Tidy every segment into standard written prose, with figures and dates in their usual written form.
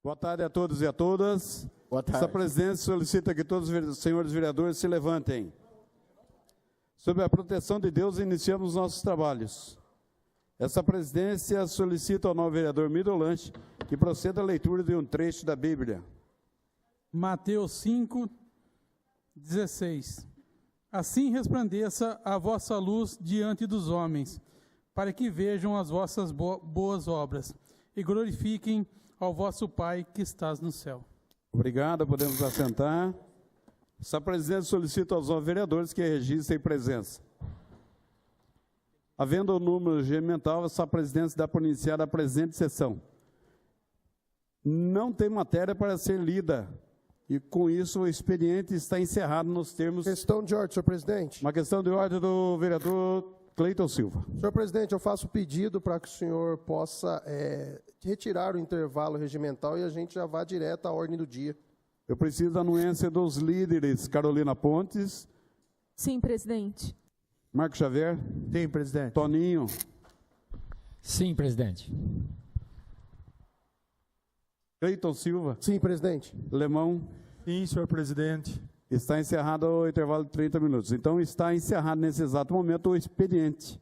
Boa tarde a todos e a todas. Boa tarde. Essa presidência solicita que todos os senhores vereadores se levantem. Sob a proteção de Deus, iniciamos nossos trabalhos. Essa presidência solicita ao novo vereador Midolanche que proceda à leitura de um trecho da Bíblia. Mateus 5:16. Assim resplandeça a vossa luz diante dos homens, para que vejam as vossas boas obras e glorifiquem ao vosso Pai que estás no céu. Obrigado, podemos assentar. Essa presidência solicita aos novos vereadores que registrem presença. Havendo o número regimental, essa presidência dá por iniciada a presente sessão. Não tem matéria para ser lida, e com isso o expediente está encerrado nos termos... Questão de ordem, senhor presidente. Uma questão de ordem do vereador Cleiton Silva. Senhor presidente, eu faço pedido para que o senhor possa retirar o intervalo regimental e a gente já vá direto à ordem do dia. Eu preciso da anuência dos líderes. Carolina Pontes. Sim, presidente. Marco Xavier. Sim, presidente. Toninho. Sim, presidente. Cleiton Silva. Sim, presidente. Lemão. Sim, senhor presidente. Está encerrado o intervalo de 30 minutos. Então, está encerrado nesse exato momento o expediente.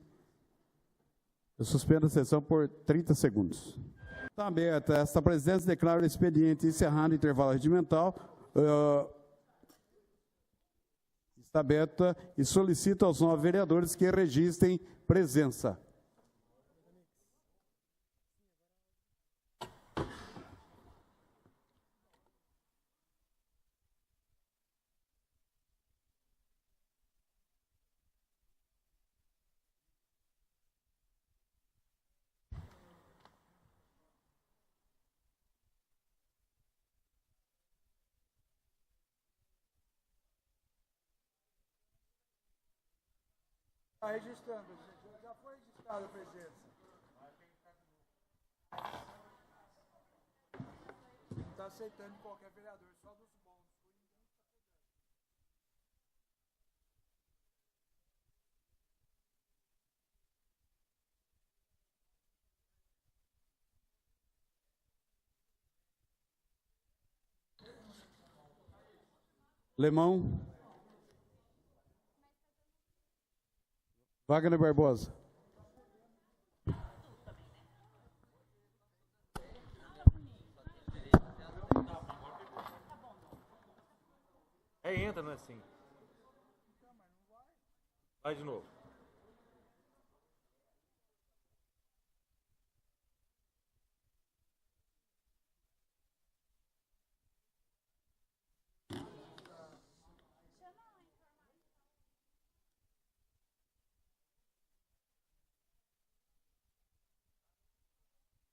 Eu suspendo a sessão por 30 segundos. Está aberta. Esta presidência declara o expediente encerrado, intervalo regimental. Está aberta e solicita aos novos vereadores que registrem presença. Está registrando, já foi registrada a presença. Não está aceitando qualquer vereador, só dos bons. Lemão. Wagner Barbosa. Entra, não é assim. Vai de novo.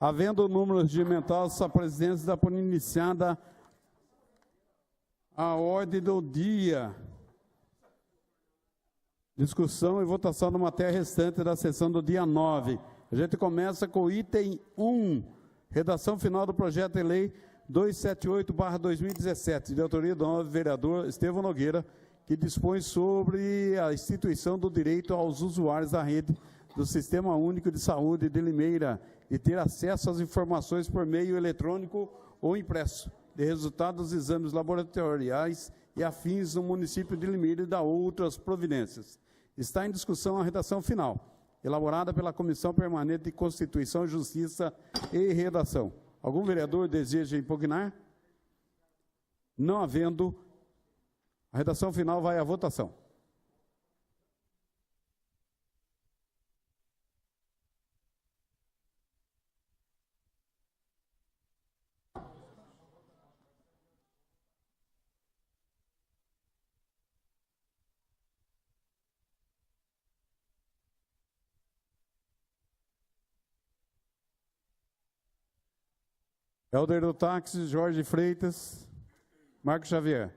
Havendo o número regimental, essa presidência dá por iniciada a ordem do dia. Discussão e votação da matéria restante da sessão do dia 9. A gente começa com o item 1, redação final do projeto de lei 278/2017, de autoria do novo vereador Estevão Nogueira, que dispõe sobre a instituição do direito aos usuários da rede do Sistema Único de Saúde de Limeira e ter acesso às informações por meio eletrônico ou impresso de resultados dos exames laboratoriais e afins no município de Limeira e da outras providências. Está em discussão a redação final, elaborada pela Comissão Permanente de Constituição, Justiça e Redação. Algum vereador deseja impugnar? Não havendo, a redação final vai à votação. Helder do Táxi, Jorge Freitas, Marco Xavier.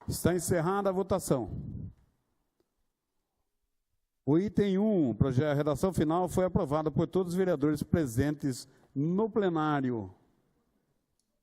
Está encerrada a votação. O item 1, a redação final, foi aprovada por todos os vereadores presentes no plenário.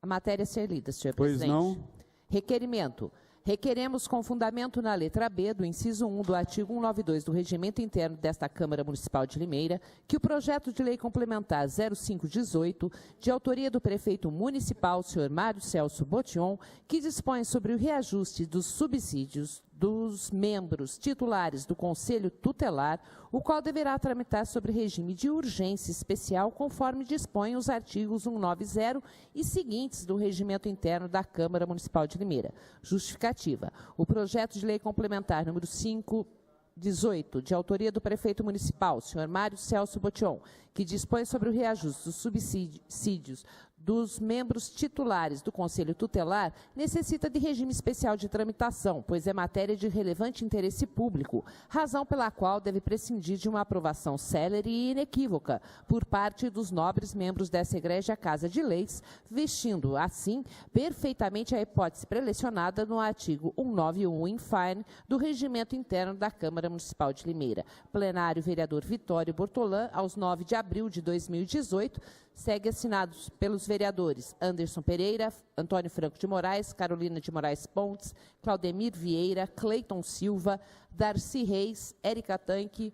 A matéria a ser lida, senhor Pois presidente. não. Requerimento. Requeremos, com fundamento na letra B do inciso 1 do artigo 192 do Regimento Interno desta Câmara Municipal de Limeira, que o projeto de lei complementar 0518, de autoria do prefeito municipal, senhor Mário Celso Botion, que dispõe sobre o reajuste dos subsídios dos membros titulares do Conselho Tutelar, o qual deverá tramitar sobre regime de urgência especial, conforme dispõem os artigos 190 e seguintes do Regimento Interno da Câmara Municipal de Limeira. Justificativa. O projeto de lei complementar número 518, de autoria do prefeito municipal, senhor Mário Celso Botion, que dispõe sobre o reajuste dos subsídios dos membros titulares do Conselho Tutelar, necessita de regime especial de tramitação, pois é matéria de relevante interesse público, razão pela qual deve prescindir de uma aprovação célere e inequívoca por parte dos nobres membros dessa egrégia Casa de Leis, vestindo, assim, perfeitamente a hipótese prelecionada no artigo 191 in fine do Regimento Interno da Câmara Municipal de Limeira. Plenário, vereador Vitório Bortolã, aos 9 de abril de 2018, segue assinados pelos vereadores Anderson Pereira, Antônio Franco de Moraes, Carolina de Moraes Pontes, Claudemir Vieira, Cleiton Silva, Darcy Reis, Érica Tanque,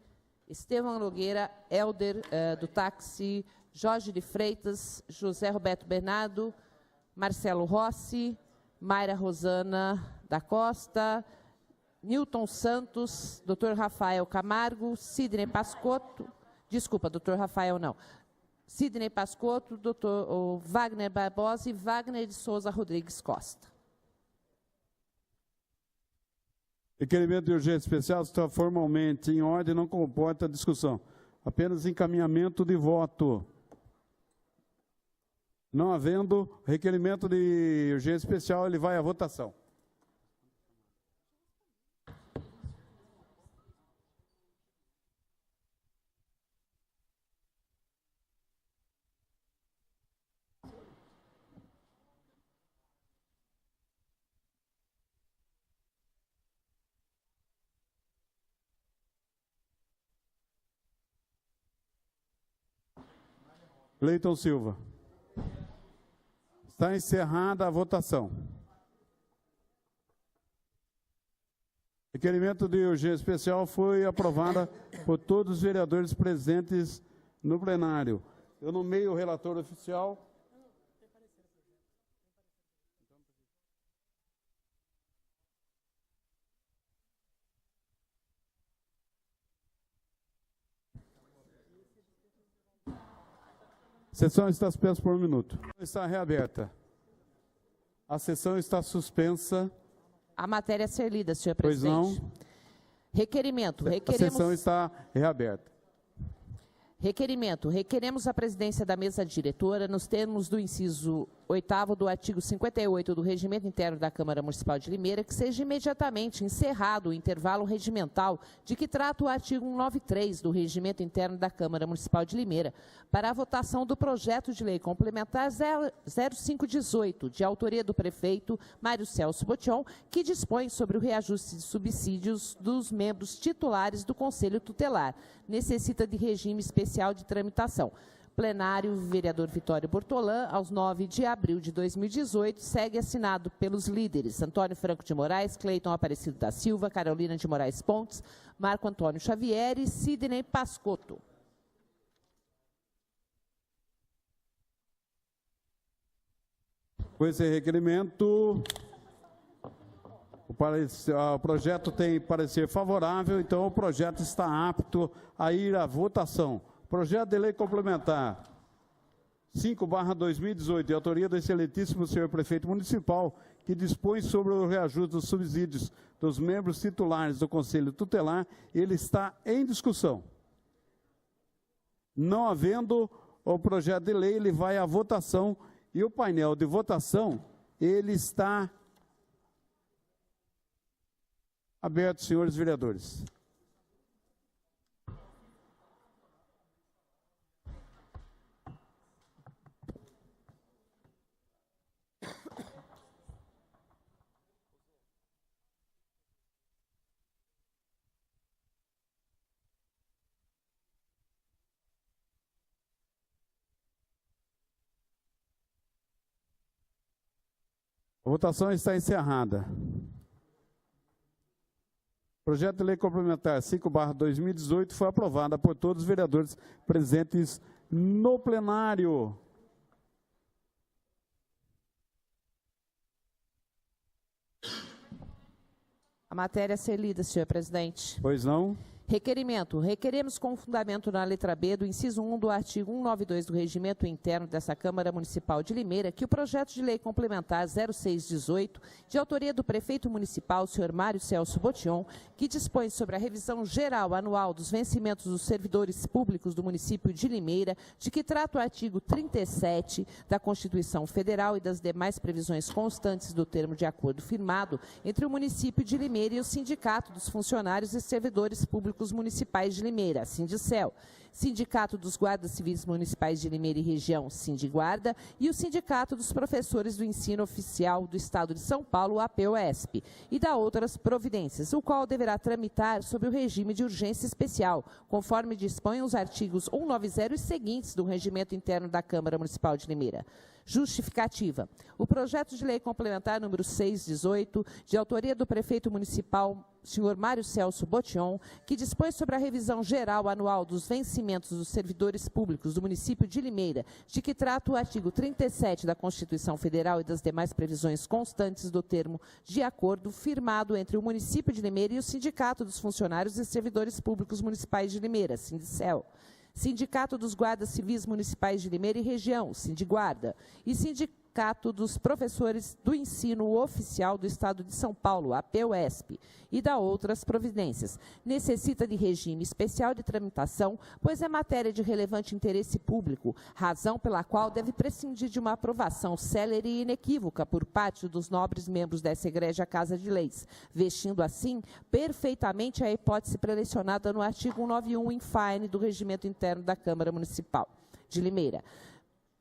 Estevão Nogueira, Helder do Táxi, Jorge de Freitas, José Roberto Bernardo, Marcelo Rossi, Mayra Rosana da Costa, Newton Santos, Dr. Rafael Camargo, Sidney Pascotto, desculpa, Dr. Rafael não, Sidney Pascotto, Dr. Wagner Barbosa e Wagner de Souza Rodrigues Costa. Requerimento de urgência especial está formalmente em ordem e não comporta discussão. Apenas encaminhamento de voto. Não havendo requerimento de urgência especial, ele vai à votação. Cleiton Silva. Está encerrada a votação. Requerimento de urgência especial foi aprovada por todos os vereadores presentes no plenário. Eu nomeio o relator oficial. A sessão está suspensa por 1 minuto. Está reaberta. A sessão está suspensa. A matéria a ser lida, senhor Pois presidente. não. Requerimento. A sessão está reaberta. Requeremos a presidência da mesa diretora, nos termos do inciso 8º do artigo 58 do Regimento Interno da Câmara Municipal de Limeira, que seja imediatamente encerrado o intervalo regimental de que trata o artigo 193 do Regimento Interno da Câmara Municipal de Limeira, para a votação do projeto de lei complementar 0518, de autoria do prefeito Mário Celso Botion, que dispõe sobre o reajuste de subsídios dos membros titulares do Conselho Tutelar. Necessita de regime especial de tramitação. Plenário, vereador Vitório Bortolã, aos 9 de abril de 2018, segue assinado pelos líderes Antônio Franco de Moraes, Cleiton Aparecido da Silva, Carolina de Moraes Pontes, Marco Antônio Xavier e Sidney Pascotto. Com esse requerimento, o projeto tem parecer favorável, então o projeto está apto a ir à votação. Projeto de lei complementar 5/2018, de autoria do excelentíssimo senhor prefeito municipal, que dispõe sobre o reajuste dos subsídios dos membros titulares do Conselho Tutelar, ele está em discussão. Não havendo o projeto de lei, ele vai à votação e o painel de votação, ele está aberto, senhores vereadores. A votação está encerrada. Projeto de lei complementar 5/2018 foi aprovada por todos os vereadores presentes no plenário. A matéria a ser lida, senhor presidente. Pois não? Requerimento. Requeremos com fundamento na letra B do inciso 1 do artigo 192 do Regimento Interno dessa Câmara Municipal de Limeira que o projeto de lei complementar 0618, de autoria do prefeito municipal, senhor Mário Celso Botion, que dispõe sobre a revisão geral anual dos vencimentos dos servidores públicos do município de Limeira, de que trata o artigo 37 da Constituição Federal e das demais previsões constantes do termo de acordo firmado entre o município de Limeira e o Sindicato dos Funcionários e Servidores Públicos Municipais de Limeira, Sindicel, Sindicato dos Guardas Civis Municipais de Limeira e Região, Sindiguarda, e o Sindicato dos Professores do Ensino Oficial do Estado de São Paulo, APOESP, e da outras providências, o qual deverá tramitar sob o regime de urgência especial, conforme dispõem os artigos 190 e seguintes do Regimento Interno da Câmara Municipal de Limeira. Justificativa. O projeto de lei complementar número 618, de autoria do prefeito municipal, senhor Mário Celso Botion, que dispõe sobre a revisão geral anual dos vencimentos dos servidores públicos do município de Limeira, de que trata o artigo 37 da Constituição Federal e das demais previsões constantes do termo de acordo firmado entre o município de Limeira e o Sindicato dos Funcionários e Servidores Públicos Municipais de Limeira, Sindicel, Sindicato dos Guardas Civis Municipais de Limeira e Região, Sindiguarda, e Sindicato dos Professores do Ensino Oficial do Estado de São Paulo, APOESP, e da outras providências. Necessita de regime especial de tramitação, pois é matéria de relevante interesse público, razão pela qual deve prescindir de uma aprovação célere e inequívoca por parte dos nobres membros dessa egrégia Casa de Leis, vestindo assim perfeitamente a hipótese prelecionada no artigo 191 infine do Regimento Interno da Câmara Municipal de Limeira.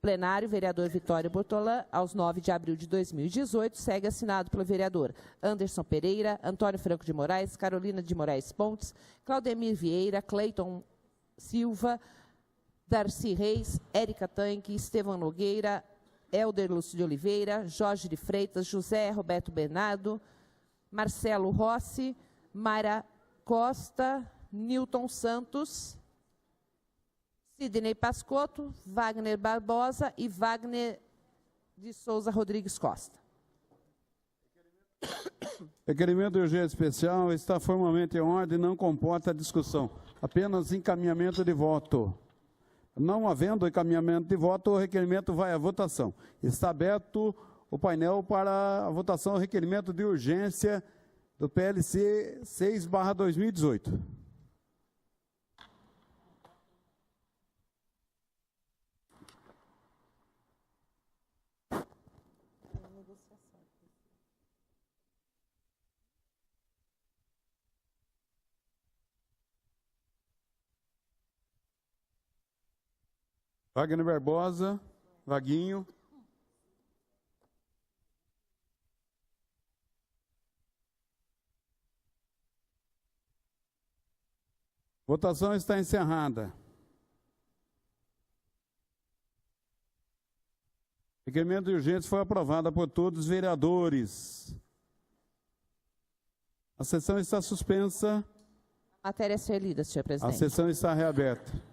Plenário, vereador Vitório Bortolã, aos 9 de abril de 2018, segue assinado pelo vereador Anderson Pereira, Antônio Franco de Moraes, Carolina de Moraes Pontes, Claudemir Vieira, Cleiton Silva, Darcy Reis, Érica Tanque, Estevão Nogueira, Helder Lúcio de Oliveira, Jorge de Freitas, José Roberto Bernardo, Marcelo Rossi, Mara Costa, Nilton Santos, Sidney Pascotto, Wagner Barbosa e Wagner de Souza Rodrigues Costa. Requerimento de urgência especial está formalmente em ordem e não comporta discussão, apenas encaminhamento de voto. Não havendo encaminhamento de voto, o requerimento vai à votação. Está aberto o painel para a votação do requerimento de urgência do PLC 6/2018. Wagner Barbosa, Vaguinho. Votação está encerrada. Requerimento de urgência foi aprovado por todos os vereadores. A sessão está suspensa. Matéria a ser lida, senhor A presidente. sessão está reaberta.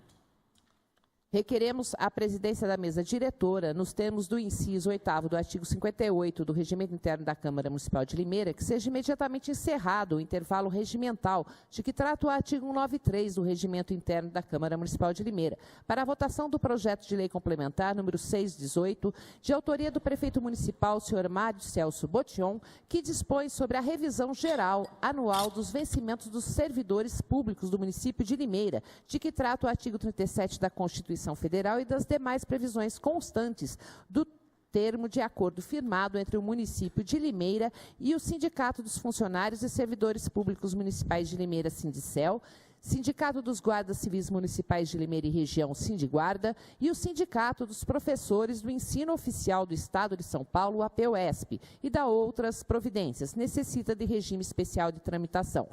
Requeremos a presidência da mesa diretora, nos termos do inciso 8º do artigo 58 do Regimento Interno da Câmara Municipal de Limeira, que seja imediatamente encerrado o intervalo regimental, de que trata o artigo 193 do Regimento Interno da Câmara Municipal de Limeira, para a votação do projeto de lei complementar número 618, de autoria do prefeito municipal, senhor Mário Celso Botion, que dispõe sobre a revisão geral anual dos vencimentos dos servidores públicos do município de Limeira, de que trata o artigo 37 da Constituição Federal e das demais previsões constantes do termo de acordo firmado entre o município de Limeira e o Sindicato dos Funcionários e Servidores Públicos Municipais de Limeira, Sindicel, Sindicato dos Guardas Civis Municipais de Limeira e Região, Sindiguarda, e o Sindicato dos Professores do Ensino Oficial do Estado de São Paulo, APOESP, e da outras providências. Necessita de regime especial de tramitação.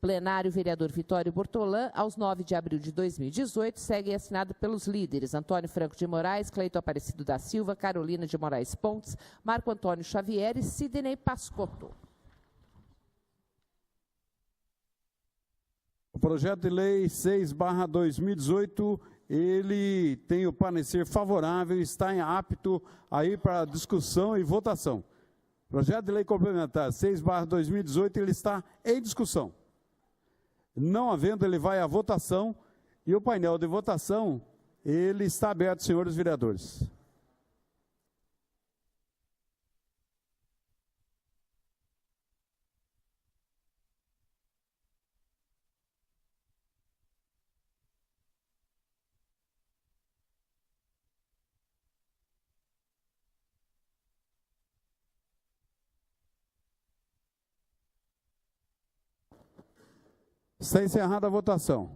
Plenário, vereador Vitório Bortolã, aos 9 de abril de 2018, segue assinado pelos líderes Antônio Franco de Moraes, Cleiton Aparecido da Silva, Carolina de Moraes Pontes, Marco Antônio Xavier e Sidney Pascotto. O projeto de lei 6/2018, ele tem o parecer favorável, está apto aí para discussão e votação. Projeto de lei complementar 6/2018, ele está em discussão. Não havendo, ele vai à votação e o painel de votação, ele está aberto, senhores vereadores. Está encerrada a votação.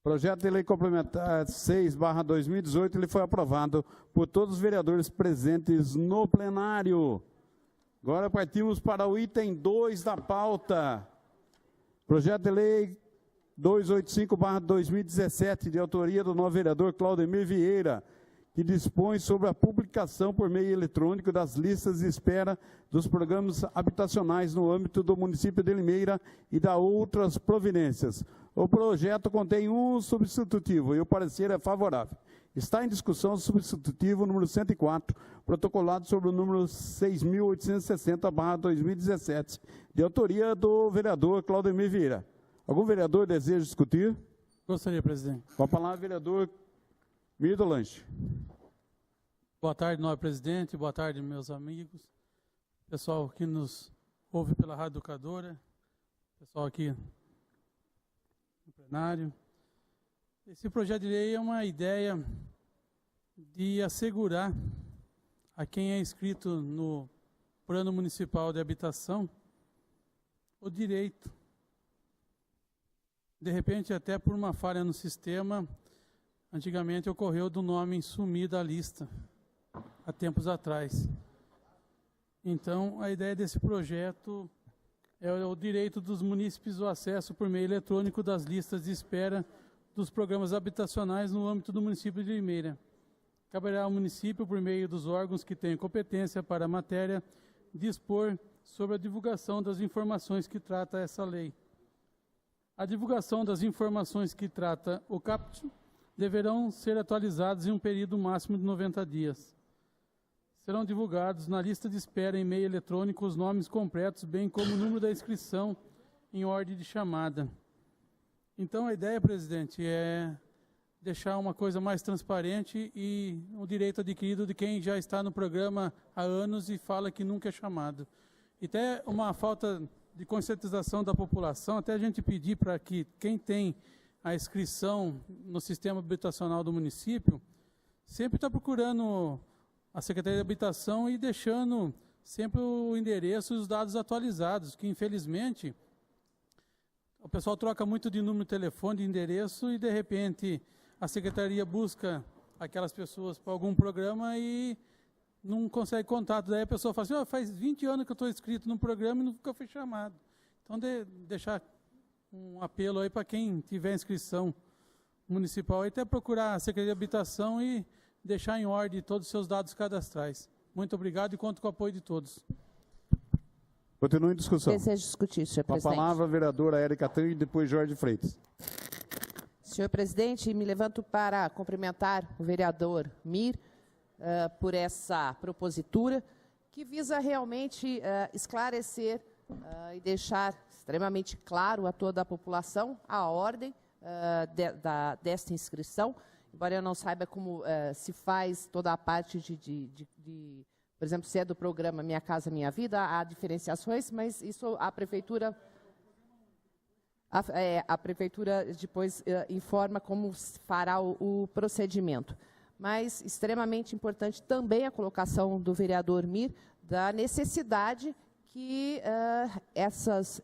Projeto de lei complementar 6/2018, ele foi aprovado por todos os vereadores presentes no plenário. Agora partimos para o item 2 da pauta. Projeto de lei 285/2017, de autoria do novo vereador Claudemir Vieira, que dispõe sobre a publicação por meio eletrônico das listas de espera dos programas habitacionais no âmbito do município de Limeira e da outras providências. O projeto contém um substitutivo e o parecer é favorável. Está em discussão o substitutivo número 104, protocolado sobre o número 6.860/2017, de autoria do vereador Claudemir Vieira. Algum vereador deseja discutir? Gostaria, presidente. Com a palavra, vereador Mir do Lanche. Boa tarde, nobre presidente. Boa tarde, meus amigos. Pessoal que nos ouve pela Rádio Educadora. Pessoal aqui no plenário. Esse projeto de lei é uma ideia de assegurar a quem é inscrito no Plano Municipal de Habitação o direito. De repente, até por uma falha no sistema, antigamente ocorreu do nome sumir da lista, há tempos atrás. Então, a ideia desse projeto é o direito dos munícipes ao acesso por meio eletrônico das listas de espera dos programas habitacionais no âmbito do município de Limeira. Caberá ao município, por meio dos órgãos que têm competência para a matéria, dispor sobre a divulgação das informações que trata essa lei. A divulgação das informações que trata o CAPT deverão ser atualizadas em um período máximo de 90 dias. Serão divulgados na lista de espera em meio eletrônico os nomes completos, bem como o número da inscrição em ordem de chamada. Então, a ideia, presidente, é deixar uma coisa mais transparente e o direito adquirido de quem já está no programa há anos e fala que nunca é chamado. E até uma falta de conscientização da população, até a gente pedir para que quem tem a inscrição no sistema habitacional do município, sempre está procurando a Secretaria de Habitação e deixando sempre o endereço e os dados atualizados, que infelizmente o pessoal troca muito de número de telefone, de endereço, e de repente a Secretaria busca aquelas pessoas para algum programa e não consegue contato. Daí a pessoa fala assim, faz 20 anos que eu estou inscrito no programa e nunca fui chamado. Então, deixar um apelo aí para quem tiver inscrição municipal, até procurar a Secretaria de Habitação e deixar em ordem todos os seus dados cadastrais. Muito obrigado e conto com o apoio de todos. Continua em discussão. Desejo discutir, senhor Com a presidente. palavra, a vereadora Érica Tang e depois Jorge Freitas. Senhor presidente, me levanto para cumprimentar o vereador Mir por essa propositura, que visa realmente esclarecer e deixar extremamente claro a toda a população a ordem desta inscrição, embora eu não saiba como se faz toda a parte por exemplo, se é do programa Minha Casa Minha Vida, há diferenciações, mas isso a prefeitura depois informa como fará o procedimento. Mas extremamente importante também a colocação do vereador Mir da necessidade que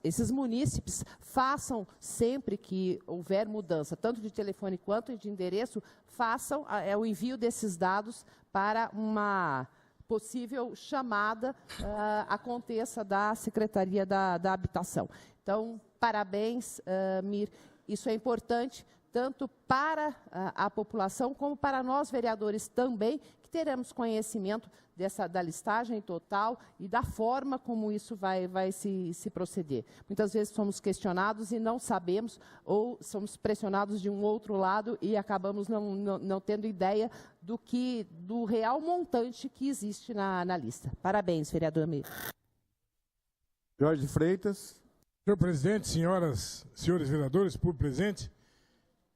esses munícipes façam, sempre que houver mudança, tanto de telefone quanto de endereço, façam o envio desses dados para uma possível chamada aconteça da Secretaria da Habitação. Então, parabéns, Mir, isso é importante, tanto para a população como para nós, vereadores, também, que teremos conhecimento da listagem total e da forma como isso vai se proceder. Muitas vezes somos questionados e não sabemos, ou somos pressionados de um outro lado e acabamos não tendo ideia do real montante que existe na lista. Parabéns, vereador Mir. Jorge Freitas. Senhor presidente, senhoras, senhores vereadores, público presente,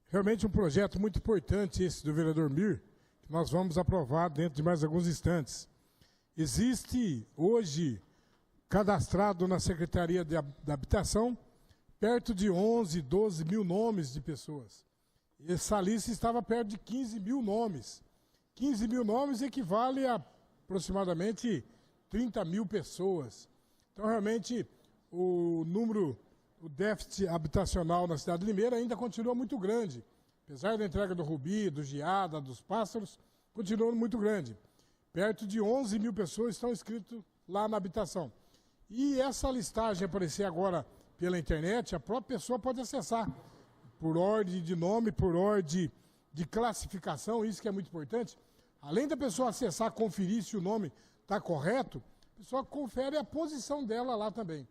realmente um projeto muito importante esse do vereador Mir, que nós vamos aprovar dentro de mais alguns instantes. Existe hoje cadastrado na Secretaria da Habitação perto de 11, 12 mil nomes de pessoas. Essa lista estava perto de 15 mil nomes. 15 mil nomes equivale a aproximadamente 30 mil pessoas. Então, realmente, o déficit habitacional na cidade de Limeira ainda continua muito grande. Apesar da entrega do Rubi, do Giada, dos Pássaros, continua muito grande. Perto de 11 mil pessoas estão inscritas lá na habitação. E essa listagem aparecer agora pela internet, a própria pessoa pode acessar por ordem de nome, por ordem de classificação, isso que é muito importante. Além da pessoa acessar, conferir se o nome está correto, a pessoa confere a posição dela lá também.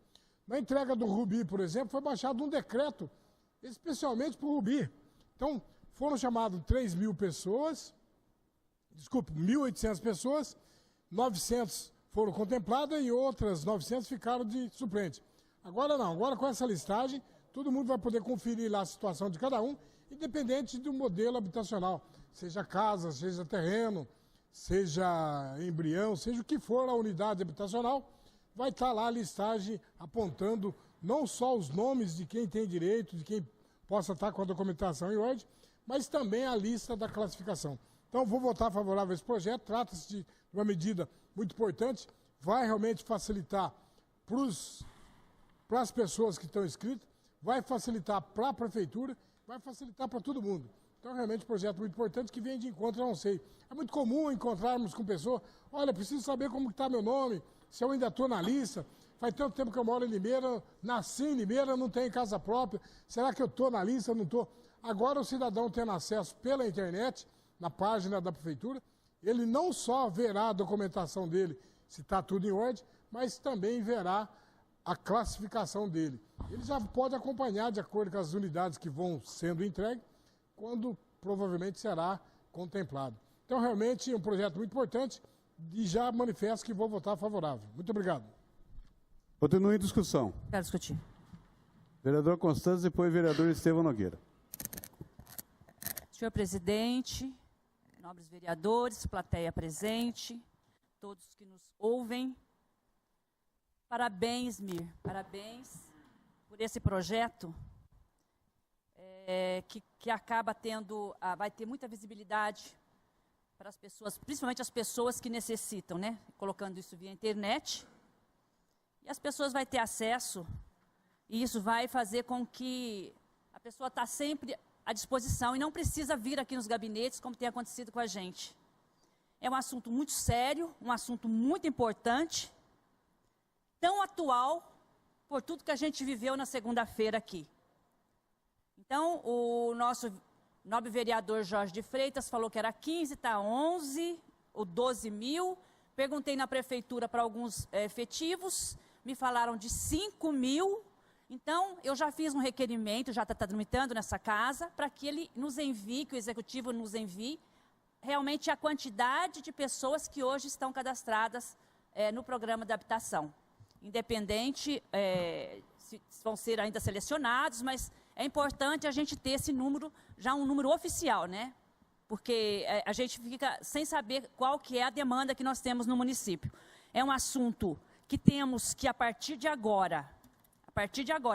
Na entrega do Rubi, por exemplo, foi baixado um decreto especialmente para o Rubi. Então, foram chamadas 3.000 pessoas, 1.800 pessoas, 900 foram contempladas e outras 900 ficaram de suplente. Agora não, agora com essa listagem, todo mundo vai poder conferir lá a situação de cada um, independente do modelo habitacional, seja casa, seja terreno, seja embrião, seja o que for a unidade habitacional, vai estar lá a listagem apontando não só os nomes de quem tem direito, de quem possa estar com a documentação em ordem, mas também a lista da classificação. Então, vou votar favorável a esse projeto, trata-se de uma medida muito importante, vai realmente facilitar para as pessoas que estão inscritas, vai facilitar para a prefeitura, vai facilitar para todo mundo. Então, realmente, um projeto muito importante que vem de encontro, eu não sei. É muito comum encontrarmos com pessoas, olha, preciso saber como está meu nome, se eu ainda estou na lista, faz tanto tempo que eu moro em Limeira, nasci em Limeira, não tenho casa própria, será que eu estou na lista, não estou? Agora o cidadão tendo acesso pela internet, na página da prefeitura, ele não só verá a documentação dele, se está tudo em ordem, mas também verá a classificação dele. Ele já pode acompanhar de acordo com as unidades que vão sendo entregues, quando provavelmente será contemplado. Então, realmente, é um projeto muito importante e já manifesto que vou votar favorável. Muito obrigado. Continua em discussão. Quero discutir. Vereador Constâncio, depois vereador Estevão Nogueira. Senhor presidente, nobres vereadores, plateia presente, todos que nos ouvem, parabéns, Mir, parabéns por esse projeto que acaba tendo, vai ter muita visibilidade para as pessoas, principalmente as pessoas que necessitam, né? Colocando isso via internet, e as pessoas vão ter acesso, e isso vai fazer com que a pessoa está sempre à disposição e não precisa vir aqui nos gabinetes, como tem acontecido com a gente. É um assunto muito sério, um assunto muito importante, tão atual, por tudo que a gente viveu na segunda-feira aqui. Então, o nosso nobre vereador Jorge de Freitas falou que era 15, está 11 ou 12 mil. Perguntei na prefeitura para alguns efetivos, me falaram de 5 mil. Então, eu já fiz um requerimento, já está tramitando nessa casa, para que ele nos envie, que o executivo nos envie, realmente a quantidade de pessoas que hoje estão cadastradas no programa de habitação. Independente se vão ser ainda selecionados, mas é importante a gente ter esse número, já um número oficial, né? Porque a gente fica sem saber qual que é a demanda que nós temos no município. É um assunto que temos que, a partir de agora,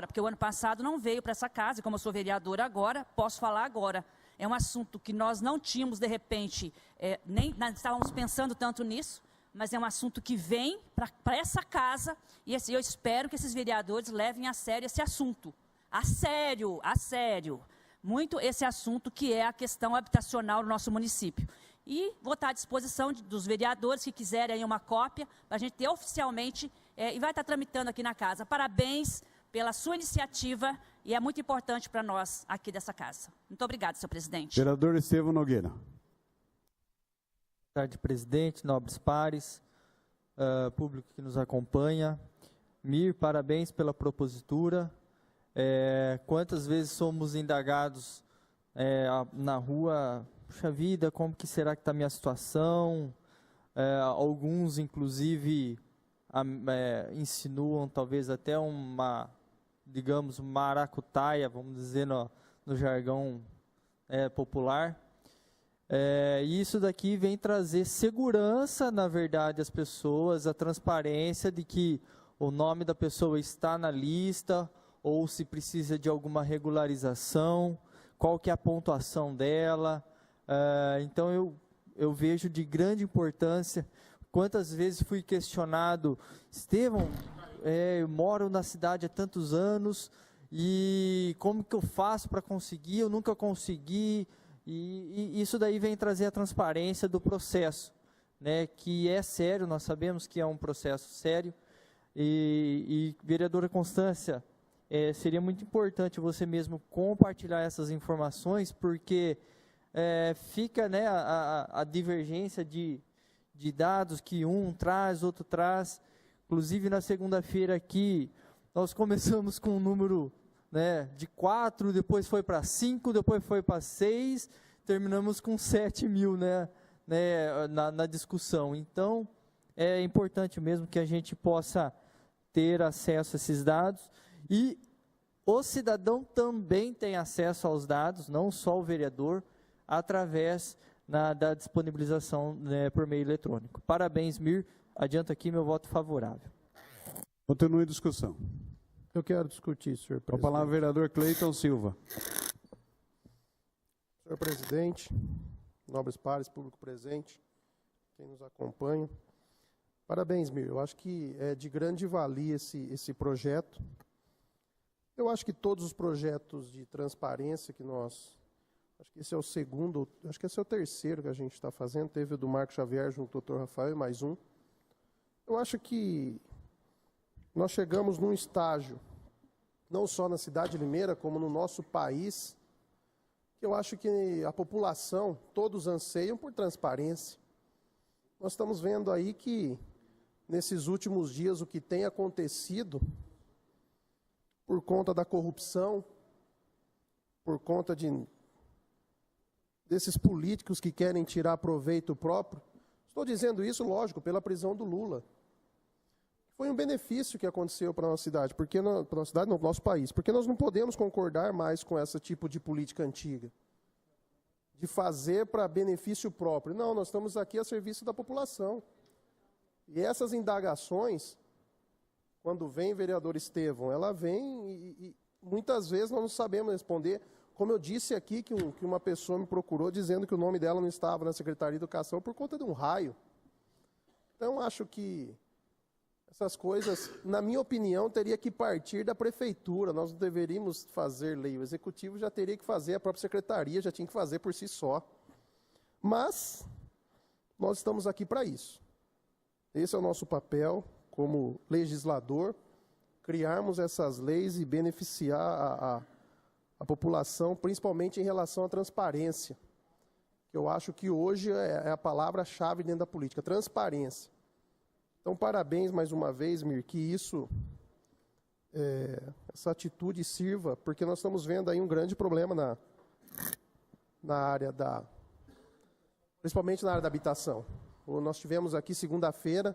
porque o ano passado não veio para essa casa, e como eu sou vereadora agora, posso falar agora. É um assunto que nós não tínhamos, de repente, nem estávamos pensando tanto nisso, mas é um assunto que vem para essa casa, e eu espero que esses vereadores levem a sério esse assunto. A sério, muito esse assunto que é a questão habitacional no nosso município. E vou estar à disposição dos vereadores que quiserem uma cópia, para a gente ter oficialmente, e vai estar tramitando aqui na casa. Parabéns pela sua iniciativa e é muito importante para nós aqui dessa casa. Muito obrigada, senhor presidente. Vereador Estevão Nogueira. Boa tarde, presidente, nobres pares, público que nos acompanha. Mir, parabéns pela propositura. Quantas vezes somos indagados na rua, puxa vida, como que será que está a minha situação? Alguns, inclusive, insinuam talvez até uma, digamos, maracutaia, vamos dizer no jargão popular. E isso daqui vem trazer segurança, na verdade, às pessoas, a transparência de que o nome da pessoa está na lista, ou se precisa de alguma regularização, qual que é a pontuação dela. Então, eu vejo de grande importância. Quantas vezes fui questionado, Estevão, eu moro na cidade há tantos anos, e como que eu faço para conseguir? Eu nunca consegui. E isso daí vem trazer a transparência do processo, né, que é sério, nós sabemos que é um processo sério. E vereadora Constância, seria muito importante você mesmo compartilhar essas informações, porque fica, né, a divergência de dados que um traz, outro traz. Inclusive, na segunda-feira aqui, nós começamos com um número, né, de 4, depois foi para 5, depois foi para 6, terminamos com 7 mil, né, na discussão. Então, é importante mesmo que a gente possa ter acesso a esses dados, e o cidadão também tem acesso aos dados, não só o vereador, através da disponibilização, né, por meio eletrônico. Parabéns, Mir. Adianto aqui meu voto favorável. Continue a discussão. Eu quero discutir, senhor presidente. Com a palavra, vereador Cleiton Silva. Senhor presidente, nobres pares, público presente, quem nos acompanha. Parabéns, Mir. Eu acho que é de grande valia esse projeto. Eu acho que todos os projetos de transparência que nós... Acho que esse é o segundo, acho que esse é o terceiro que a gente está fazendo. Teve o do Marco Xavier junto ao Dr. Rafael e mais um. Eu acho que nós chegamos num estágio, não só na cidade de Limeira, como no nosso país, que eu acho que a população, todos anseiam por transparência. Nós estamos vendo aí que, nesses últimos dias, o que tem acontecido, por conta da corrupção, por conta desses políticos que querem tirar proveito próprio. Estou dizendo isso, lógico, pela prisão do Lula. Foi um benefício que aconteceu para a nossa cidade, para a nossa cidade, não, para o nosso país, porque nós não podemos concordar mais com esse tipo de política antiga, de fazer para benefício próprio. Não, nós estamos aqui a serviço da população. E essas indagações, quando vem vereador Estevão, ela vem e muitas vezes nós não sabemos responder. Como eu disse aqui, que uma pessoa me procurou dizendo que o nome dela não estava na Secretaria de Educação por conta de um raio. Então, acho que essas coisas, na minha opinião, teria que partir da prefeitura. Nós não deveríamos fazer lei. O executivo já teria que fazer, a própria secretaria já tinha que fazer por si só. Mas nós estamos aqui para isso. Esse é o nosso papel como legislador, criarmos essas leis e beneficiar a população, principalmente em relação à transparência. Eu acho que hoje é a palavra-chave dentro da política, transparência. Então, parabéns mais uma vez, Mir, que essa atitude sirva, porque nós estamos vendo aí um grande problema na área principalmente na área da habitação. Nós tivemos aqui, segunda-feira,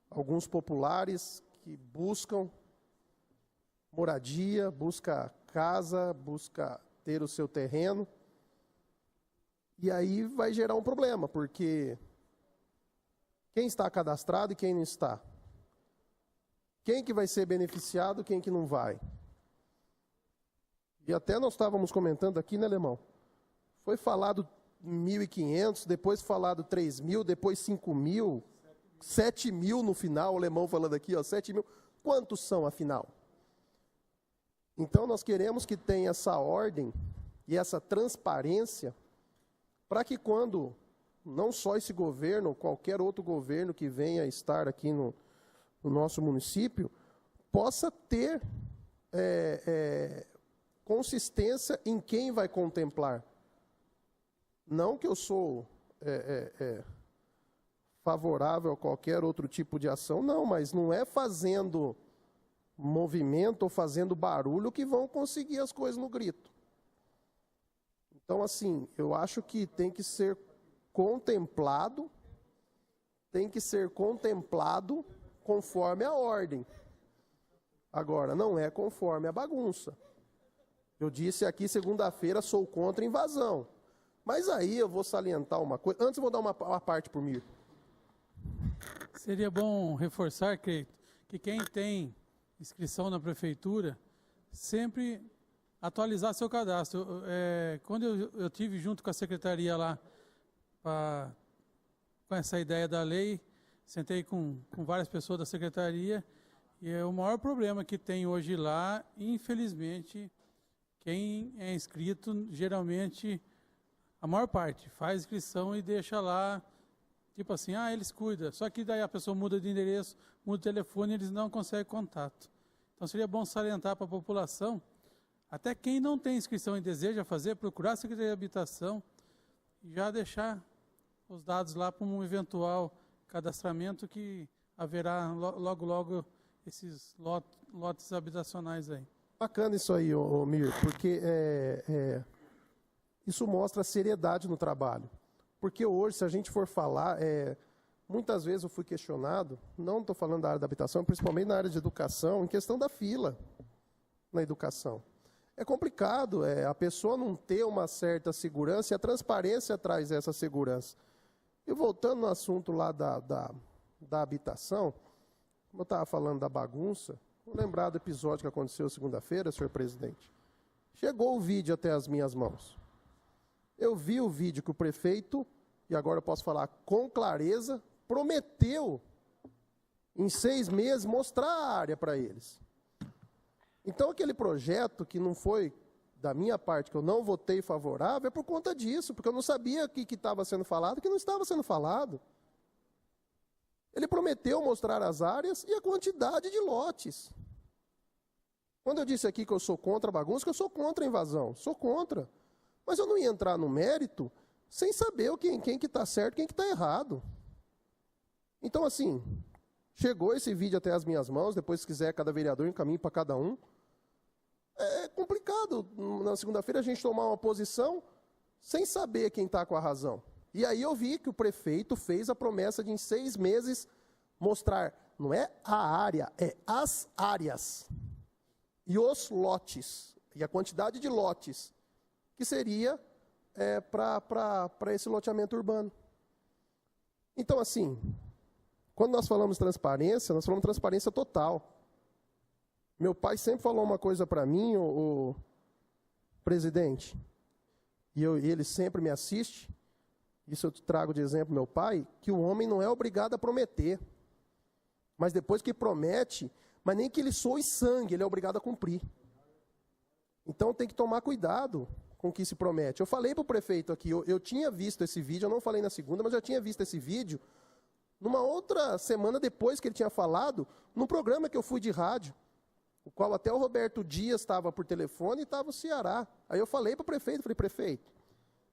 alguns populares que buscam moradia, busca casa, busca ter o seu terreno, e aí vai gerar um problema, porque quem está cadastrado e quem não está? Quem que vai ser beneficiado, quem que não vai? E até nós estávamos comentando aqui, né, Alemão? Foi falado 1.500, depois falado 3.000, depois 5.000, 7.000 no final, o Alemão falando aqui, 7.000. Quantos são, afinal? Então, nós queremos que tenha essa ordem e essa transparência para que quando, não só esse governo, qualquer outro governo que venha a estar aqui no nosso município, possa ter consistência em quem vai contemplar. Não que eu sou favorável a qualquer outro tipo de ação, não, mas não é fazendo movimento ou fazendo barulho que vão conseguir as coisas no grito. Então, assim, eu acho que tem que ser contemplado conforme a ordem. Agora, não é conforme a bagunça. Eu disse aqui segunda-feira, sou contra a invasão. Mas aí eu vou salientar uma coisa. Antes eu vou dar uma parte por Mir. Seria bom reforçar, Creito, que quem tem inscrição na prefeitura, sempre atualizar seu cadastro. Quando eu tive junto com a secretaria lá, com essa ideia da lei, sentei com várias pessoas da secretaria, e o maior problema que tem hoje lá, infelizmente, quem é inscrito, geralmente, a maior parte, faz inscrição e deixa lá, tipo assim, eles cuidam. Só que daí a pessoa muda de endereço, muda de telefone e eles não conseguem contato. Então seria bom salientar para a população, até quem não tem inscrição e deseja fazer, procurar a Secretaria de Habitação e já deixar os dados lá para um eventual cadastramento que haverá logo esses lotes habitacionais aí. Bacana isso aí, Mir, porque isso mostra seriedade no trabalho. Porque hoje, se a gente for falar, muitas vezes eu fui questionado, não estou falando da área da habitação, principalmente na área de educação, em questão da fila na educação. É complicado a pessoa não ter uma certa segurança e a transparência traz essa segurança. E voltando no assunto lá da habitação, como eu estava falando da bagunça, vou lembrar do episódio que aconteceu segunda-feira, senhor presidente. Chegou o vídeo até as minhas mãos. Eu vi o vídeo que o prefeito, e agora eu posso falar com clareza, prometeu, em 6 meses, mostrar a área para eles. Então, aquele projeto que não foi da minha parte, que eu não votei favorável, é por conta disso, porque eu não sabia o que estava sendo falado e o que não estava sendo falado. Ele prometeu mostrar as áreas e a quantidade de lotes. Quando eu disse aqui que eu sou contra a bagunça, que eu sou contra a invasão, sou contra. Mas eu não ia entrar no mérito sem saber quem que está certo e quem que está errado. Então, assim, chegou esse vídeo até as minhas mãos, depois, se quiser, cada vereador encaminha para cada um. É complicado, na segunda-feira, a gente tomar uma posição sem saber quem está com a razão. E aí eu vi que o prefeito fez a promessa de, em 6 meses, mostrar, não é a área, é as áreas. E os lotes, e a quantidade de lotes, que seria para esse loteamento urbano. Então, assim, quando nós falamos transparência, nós falamos transparência total. Meu pai sempre falou uma coisa para mim, o presidente, e ele sempre me assiste, isso eu trago de exemplo meu pai, que o homem não é obrigado a prometer. Mas depois que promete, mas nem que ele soe sangue, ele é obrigado a cumprir. Então tem que tomar cuidado com o que se promete. Eu falei para o prefeito aqui, eu tinha visto esse vídeo, eu não falei na segunda, mas já tinha visto esse vídeo, numa outra semana depois que ele tinha falado, num programa que eu fui de rádio, o qual até o Roberto Dias estava por telefone e estava no Ceará. Aí eu falei para o prefeito, prefeito,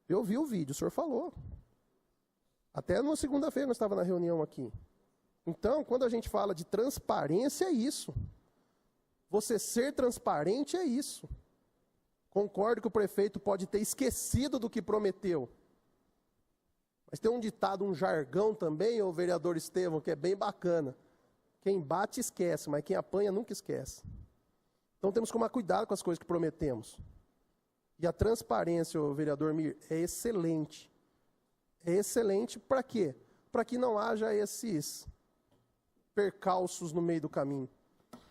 eu vi o vídeo, o senhor falou. Até na segunda-feira nós estávamos na reunião aqui. Então, quando a gente fala de transparência, é isso. Você ser transparente é isso. Concordo que o prefeito pode ter esquecido do que prometeu. Mas tem um ditado, um jargão também, o vereador Estevão, que é bem bacana. Quem bate esquece, mas quem apanha nunca esquece. Então temos que tomar cuidado com as coisas que prometemos. E a transparência, o vereador Mir, é excelente. É excelente para quê? Para que não haja esses percalços no meio do caminho.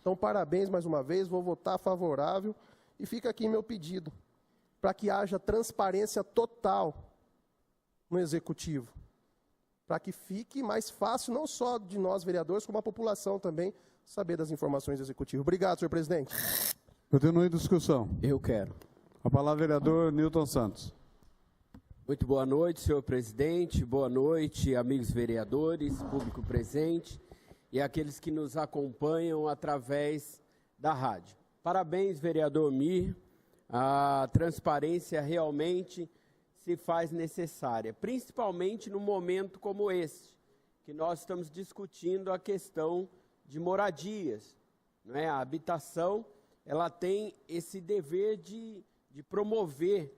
Então, parabéns mais uma vez, vou votar favorável. E fica aqui meu pedido, para que haja transparência total no Executivo. Para que fique mais fácil, não só de nós vereadores, como a população também, saber das informações do Executivo. Obrigado, senhor presidente. Continue a discussão. Eu quero. A palavra, vereador Newton Santos. Muito boa noite, senhor presidente. Boa noite, amigos vereadores, público presente e aqueles que nos acompanham através da rádio. Parabéns, vereador Mir. A transparência realmente se faz necessária, principalmente num momento como esse, que nós estamos discutindo a questão de moradias, não é? A habitação, ela tem esse dever de promover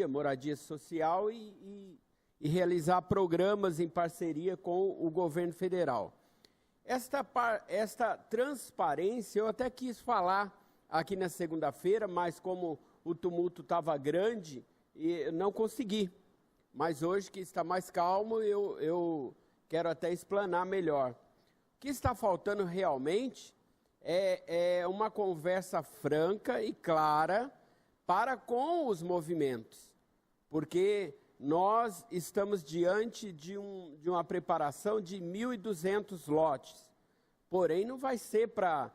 moradia social e realizar programas em parceria com o governo federal. Esta transparência, eu até quis falar aqui na segunda-feira, mas como o tumulto estava grande, eu não consegui. Mas hoje, que está mais calmo, eu quero até explanar melhor. O que está faltando realmente é uma conversa franca e clara para com os movimentos, porque nós estamos diante de uma preparação de 1.200 lotes, porém não vai ser para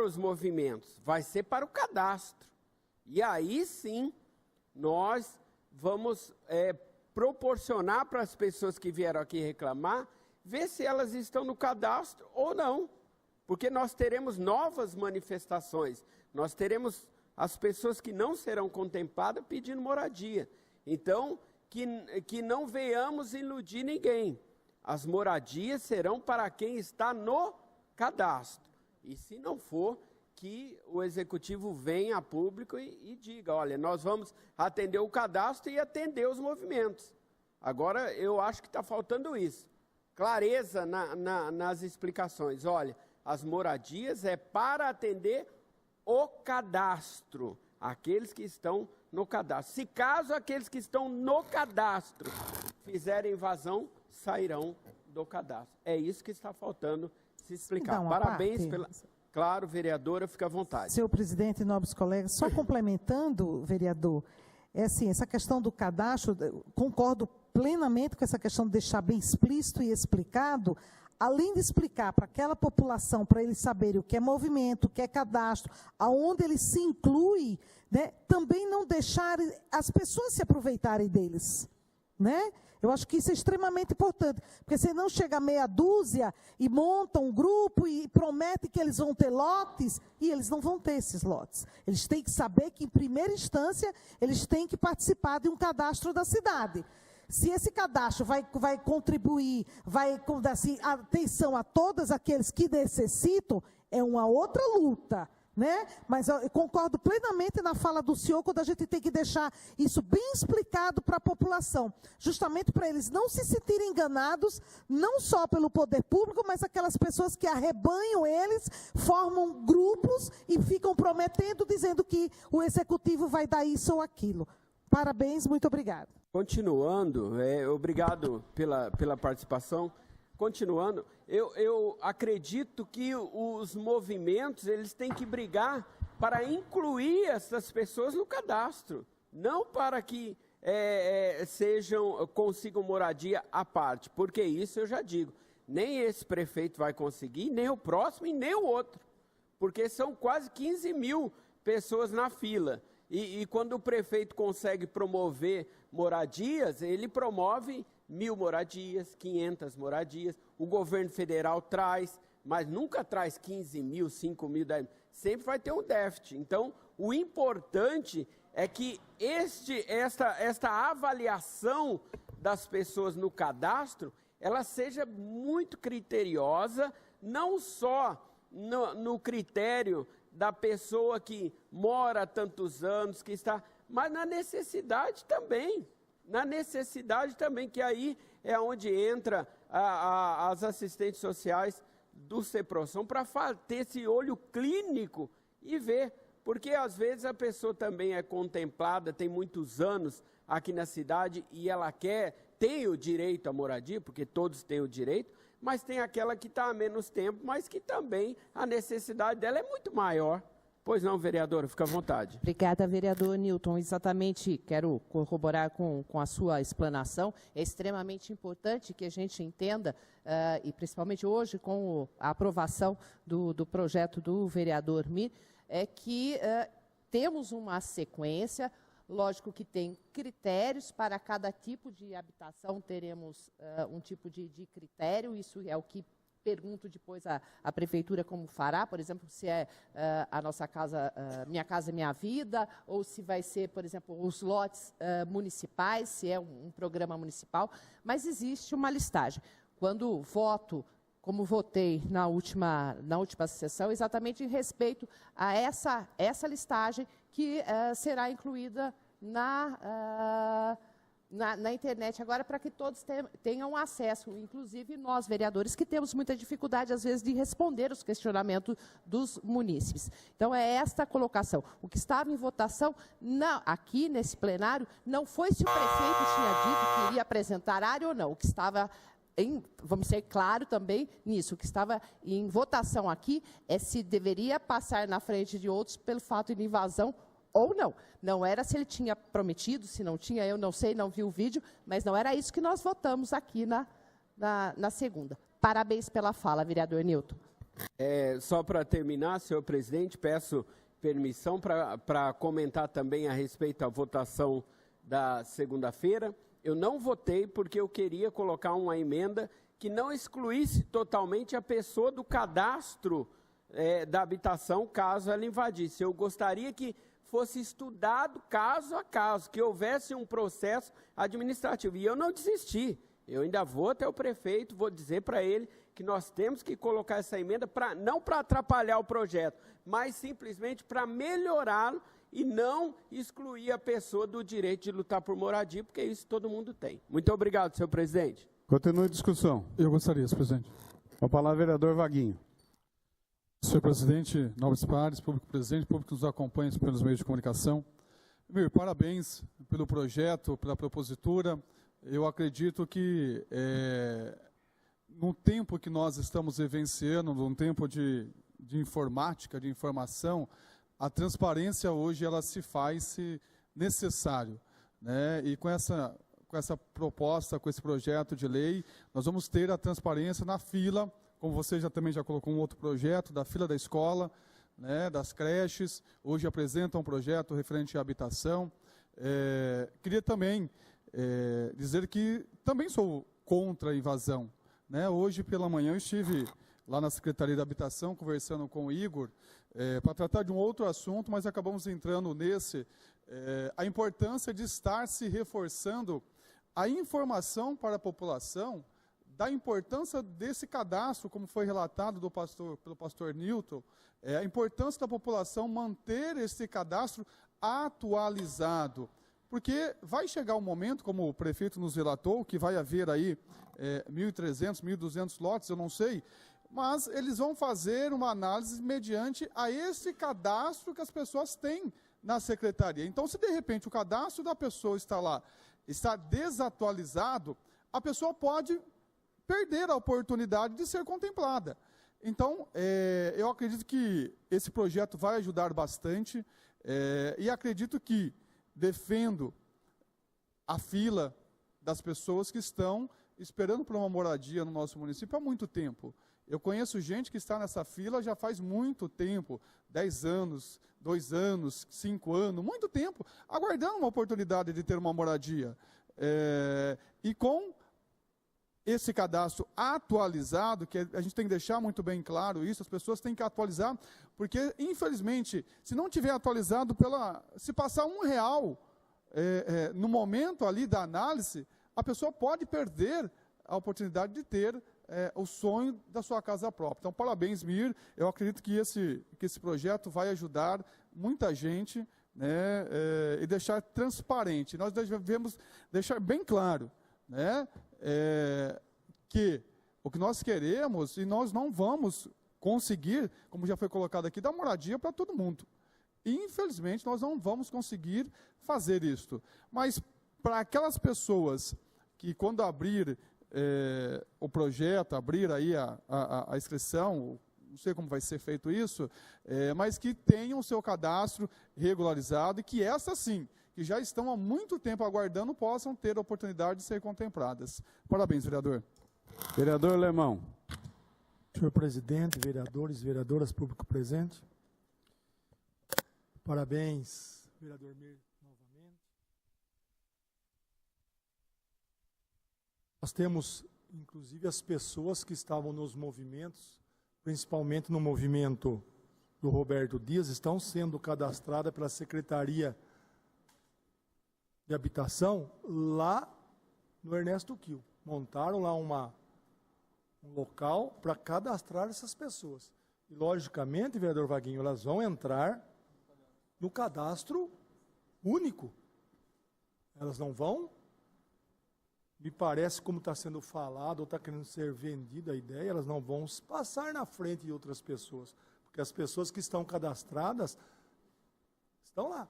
os movimentos, vai ser para o cadastro. E aí sim, nós vamos proporcionar para as pessoas que vieram aqui reclamar, ver se elas estão no cadastro ou não, porque nós teremos novas manifestações, nós teremos as pessoas que não serão contempladas pedindo moradia. Então, que não venhamos iludir ninguém. As moradias serão para quem está no cadastro. E se não for, que o executivo venha a público e diga, olha, nós vamos atender o cadastro e atender os movimentos. Agora, eu acho que está faltando isso. Clareza nas explicações. Olha, as moradias é para atender o cadastro, aqueles que estão no cadastro. Se caso aqueles que estão no cadastro fizerem invasão, sairão do cadastro. É isso que está faltando se explicar. Parabéns pela... Claro, vereadora, fica à vontade. Senhor presidente e nobres colegas, só complementando, vereador, assim, essa questão do cadastro, concordo plenamente com essa questão de deixar bem explícito e explicado, além de explicar para aquela população, para eles saberem o que é movimento, o que é cadastro, aonde ele se inclui, né, também não deixar as pessoas se aproveitarem deles, né? Eu acho que isso é extremamente importante, porque senão chega meia dúzia e monta um grupo e promete que eles vão ter lotes, e eles não vão ter esses lotes. Eles têm que saber que, em primeira instância, eles têm que participar de um cadastro da cidade. Se esse cadastro vai contribuir, vai dar assim, atenção a todos aqueles que necessitam, é uma outra luta, né? Mas eu concordo plenamente na fala do senhor, quando a gente tem que deixar isso bem explicado para a população, justamente para eles não se sentirem enganados, não só pelo poder público, mas aquelas pessoas que arrebanham eles, formam grupos e ficam prometendo, dizendo que o executivo vai dar isso ou aquilo. Parabéns, muito obrigado. Continuando, obrigado pela participação. Continuando, eu acredito que os movimentos, eles têm que brigar para incluir essas pessoas no cadastro, não para que consigam moradia à parte, porque isso eu já digo, nem esse prefeito vai conseguir, nem o próximo e nem o outro, porque são quase 15 mil pessoas na fila. E quando o prefeito consegue promover moradias, ele promove 1.000 moradias, 500 moradias. O governo federal traz, mas nunca traz 15 mil, 5 mil, 10 mil. Sempre vai ter um déficit. Então, o importante é que esta avaliação das pessoas no cadastro, ela seja muito criteriosa, não só no critério da pessoa que mora há tantos anos, que está, mas na necessidade também, que aí é onde entra as assistentes sociais do CEPROSOM, para ter esse olho clínico e ver, porque às vezes a pessoa também é contemplada, tem muitos anos aqui na cidade e ela tem o direito à moradia, porque todos têm o direito, mas tem aquela que está há menos tempo, mas que também a necessidade dela é muito maior. Pois não, vereadora, fica à vontade. Obrigada, vereador Newton. Exatamente, quero corroborar com a sua explanação. É extremamente importante que a gente entenda, e principalmente hoje com a aprovação do projeto do vereador Mir, é que temos uma sequência. Lógico que tem critérios para cada tipo de habitação, teremos um tipo de critério, isso é o que pergunto depois à prefeitura como fará, por exemplo, se é a nossa casa, Minha Casa Minha Vida, ou se vai ser, por exemplo, os lotes municipais, se é um programa municipal, mas existe uma listagem. Quando voto, como votei na última sessão, exatamente em respeito a essa listagem que será incluída na internet agora, para que todos tenham acesso, inclusive nós, vereadores, que temos muita dificuldade, às vezes, de responder os questionamentos dos munícipes. Então, é esta colocação. O que estava em votação, aqui nesse plenário, não foi se o prefeito tinha dito que iria apresentar área ou não. O que estava vamos ser claro também nisso, o que estava em votação aqui é se deveria passar na frente de outros pelo fato de invasão ou não. Não era se ele tinha prometido, se não tinha, eu não sei, não vi o vídeo, mas não era isso que nós votamos aqui na segunda. Parabéns pela fala, vereador Nilton. Só para terminar, senhor presidente, peço permissão para comentar também a respeito da votação da segunda-feira. Eu não votei porque eu queria colocar uma emenda que não excluísse totalmente a pessoa do cadastro da habitação, caso ela invadisse. Eu gostaria que fosse estudado caso a caso, que houvesse um processo administrativo. E eu não desisti. Eu ainda vou até o prefeito, vou dizer para ele que nós temos que colocar essa emenda, não para atrapalhar o projeto, mas simplesmente para melhorá-lo e não excluir a pessoa do direito de lutar por moradia, porque isso todo mundo tem. Muito obrigado, senhor presidente. Continue a discussão. Eu gostaria, senhor presidente. Com a palavra, vereador Vaguinho. Senhor presidente, nobres pares, público presente, público que nos acompanha pelos meios de comunicação. Mir, parabéns pelo projeto, pela propositura. Eu acredito que no tempo que nós estamos vivenciando, num tempo de informática, de informação, a transparência hoje ela se faz necessário, né? E com essa proposta, com esse projeto de lei, nós vamos ter a transparência na fila, como você também já colocou um outro projeto, da fila da escola, né, das creches, hoje apresenta um projeto referente à habitação. Queria também dizer que também sou contra a invasão, né? Hoje pela manhã eu estive lá na Secretaria da Habitação conversando com o Igor, para tratar de um outro assunto, mas acabamos entrando nesse, a importância de estar se reforçando a informação para a população da importância desse cadastro, como foi relatado pelo pastor Nilton, a importância da população manter esse cadastro atualizado, porque vai chegar um momento, como o prefeito nos relatou, que vai haver aí 1.300, 1.200 lotes, eu não sei, mas eles vão fazer uma análise mediante a esse cadastro que as pessoas têm na secretaria. Então, se de repente o cadastro da pessoa está desatualizado, a pessoa pode perder a oportunidade de ser contemplada. Então, eu acredito que esse projeto vai ajudar bastante e acredito que defendo a fila das pessoas que estão esperando por uma moradia no nosso município há muito tempo. Eu conheço gente que está nessa fila já faz muito tempo, 10 anos, 2 anos, 5 anos, muito tempo, aguardando uma oportunidade de ter uma moradia. E com esse cadastro atualizado, que a gente tem que deixar muito bem claro isso, as pessoas têm que atualizar, porque, infelizmente, se não tiver atualizado, se passar R$1 no momento ali da análise, a pessoa pode perder a oportunidade de ter o sonho da sua casa própria. Então, parabéns, Mir. Eu acredito que esse projeto vai ajudar muita gente, né, e deixar transparente. Nós devemos deixar bem claro, né, que o que nós queremos, e nós não vamos conseguir, como já foi colocado aqui, dar moradia para todo mundo. Infelizmente, nós não vamos conseguir fazer isso. Mas, para aquelas pessoas que, quando abrir o projeto, abrir aí a inscrição, não sei como vai ser feito isso, mas que tenham o seu cadastro regularizado e que essas sim, que já estão há muito tempo aguardando, possam ter a oportunidade de ser contempladas. Parabéns, vereador. Vereador Lemão. Senhor presidente, vereadores e vereadoras, público presente. Parabéns, vereador Mir, novamente. Nós temos inclusive as pessoas que estavam nos movimentos, principalmente no movimento do Roberto Dias, estão sendo cadastradas pela Secretaria de Habitação lá no Ernesto Kiel. Montaram lá um local para cadastrar essas pessoas. E, logicamente, vereador Vaguinho, elas vão entrar no cadastro único. Elas não vão, me parece, como está sendo falado, ou está querendo ser vendida a ideia, elas não vão passar na frente de outras pessoas. Porque as pessoas que estão cadastradas estão lá.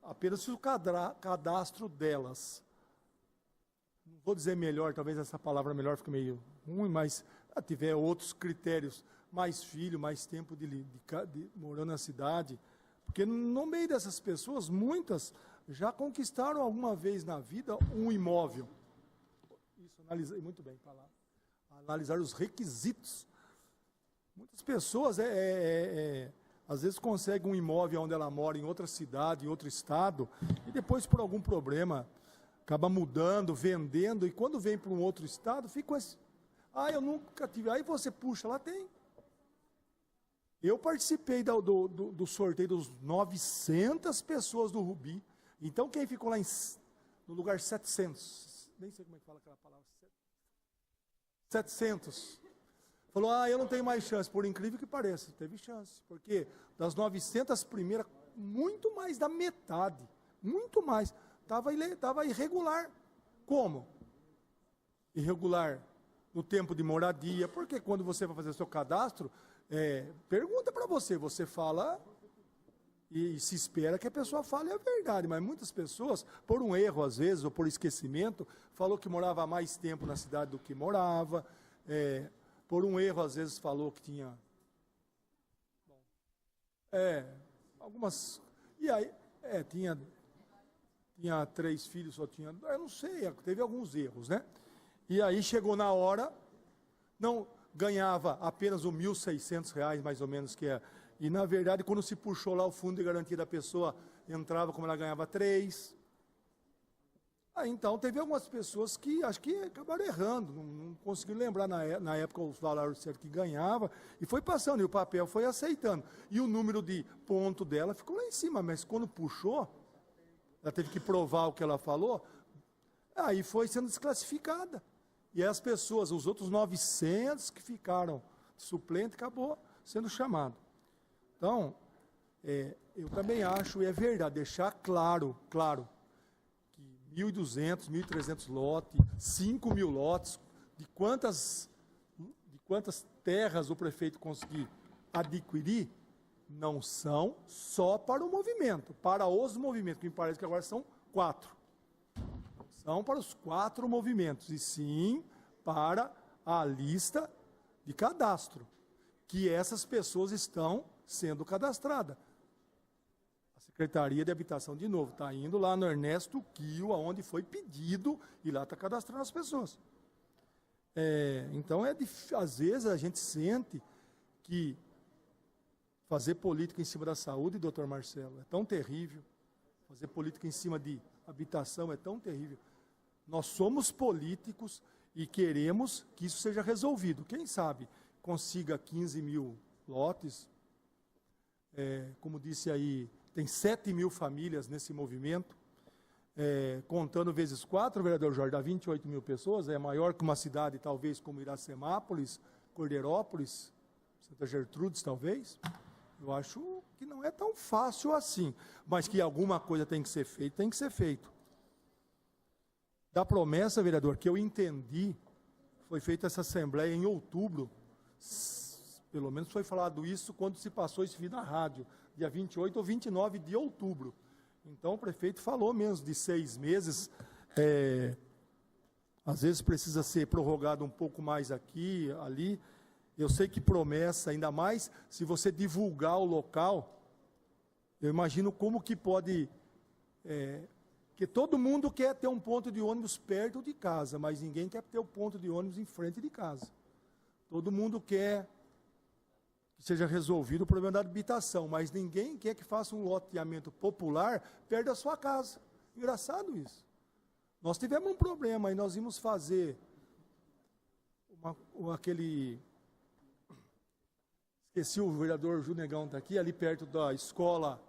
Apenas se o cadastro delas, não vou dizer melhor, talvez essa palavra melhor fique meio ruim, mas tiver outros critérios, mais filho, mais tempo de morando na cidade, porque no meio dessas pessoas, muitas já conquistaram alguma vez na vida um imóvel. Isso, analisei muito bem, para lá. Analisar os requisitos. Muitas pessoas às vezes conseguem um imóvel onde ela mora, em outra cidade, em outro estado, e depois, por algum problema, acaba mudando, vendendo, e quando vem para um outro estado, fica com esse... eu nunca tive... Aí você puxa, lá tem. Eu participei do sorteio dos 900 pessoas do Rubi. Então, quem ficou lá no lugar 700, nem sei como é que fala aquela palavra, 700, falou, eu não tenho mais chance. Por incrível que pareça, teve chance. Porque das 900 primeiras, muito mais da metade, muito mais, estava irregular. Como? Irregular no tempo de moradia, porque quando você vai fazer o seu cadastro, pergunta para você fala e se espera que a pessoa fale a verdade, mas muitas pessoas, por um erro às vezes, ou por esquecimento, falou que morava há mais tempo na cidade do que morava, por um erro às vezes falou que tinha algumas, e aí tinha 3 filhos, só tinha, eu não sei, teve alguns erros, né? E aí chegou na hora, não ganhava apenas R$ 1.600, mais ou menos, que é. E, na verdade, quando se puxou lá o fundo de garantia da pessoa, entrava como ela ganhava 3. Então, teve algumas pessoas que acho que acabaram errando, não conseguiram lembrar na época os valores certos que ganhava, e foi passando, e o papel foi aceitando. E o número de ponto dela ficou lá em cima, mas quando puxou, ela teve que provar o que ela falou, aí foi sendo desclassificada. E as pessoas, os outros 900 que ficaram suplente, acabou sendo chamado. Então, eu também acho, e é verdade, deixar claro, que 1.200, 1.300 lotes, 5.000 lotes, de quantas terras o prefeito conseguir adquirir, não são só para o movimento, para os movimentos, que me parece que agora são 4. São para os 4 movimentos, e sim para a lista de cadastro, que essas pessoas estão sendo cadastradas. A Secretaria de Habitação, de novo, está indo lá no Ernesto Kiel, onde foi pedido, e lá está cadastrando as pessoas. Então, às vezes a gente sente que fazer política em cima da saúde, doutor Marcelo, é tão terrível. Fazer política em cima de habitação é tão terrível. Nós somos políticos e queremos que isso seja resolvido. Quem sabe consiga 15.000 lotes. Como disse aí, tem 7.000 famílias nesse movimento. Contando vezes 4, vereador Jorge, dá 28.000 pessoas. É maior que uma cidade, talvez, como Iracemápolis, Cordeirópolis, Santa Gertrudes, talvez. Eu acho que não é tão fácil assim. Mas que alguma coisa tem que ser feita, tem que ser feito. Da promessa, vereador, que eu entendi, foi feita essa assembleia em outubro, pelo menos foi falado isso quando se passou esse vídeo na rádio, dia 28 ou 29 de outubro. Então o prefeito falou mesmo de 6 meses, às vezes precisa ser prorrogado um pouco mais aqui, ali. Eu sei que promessa, ainda mais se você divulgar o local, eu imagino como que pode... Porque todo mundo quer ter um ponto de ônibus perto de casa, mas ninguém quer ter o ponto de ônibus em frente de casa. Todo mundo quer que seja resolvido o problema da habitação, mas ninguém quer que faça um loteamento popular perto da sua casa. Engraçado isso. Nós tivemos um problema e nós íamos fazer aquele... Esqueci, o vereador Junegão está aqui, ali perto da escola,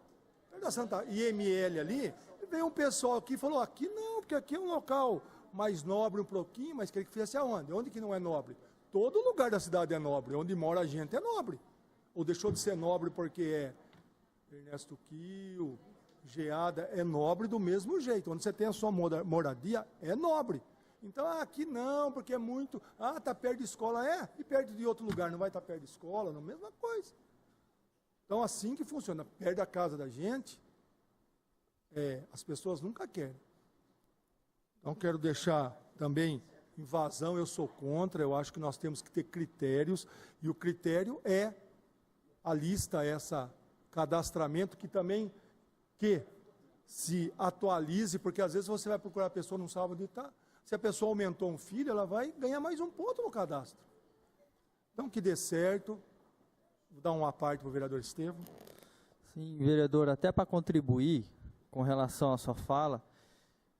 perto da Santa IML ali, e veio um pessoal aqui e falou, aqui não, porque aqui é um local mais nobre um pouquinho, mas queria que fizesse aonde? Onde que não é nobre? Todo lugar da cidade é nobre, onde mora a gente é nobre. Ou deixou de ser nobre porque é Ernesto Quio, Geada, é nobre do mesmo jeito. Onde você tem a sua moradia, é nobre. Então, aqui não, porque é muito... está perto de escola, e perto de outro lugar, não vai estar perto de escola, não, mesma coisa. Então, assim que funciona, perto da casa da gente, as pessoas nunca querem. Então, quero deixar também, invasão, eu sou contra, eu acho que nós temos que ter critérios, e o critério é a lista, cadastramento, que também se atualize, porque às vezes você vai procurar a pessoa, não sabe onde está. Se a pessoa aumentou um filho, ela vai ganhar mais um ponto no cadastro. Então, que dê certo. Vou dar uma parte para o vereador Estevão. Sim, vereador, até para contribuir com relação à sua fala,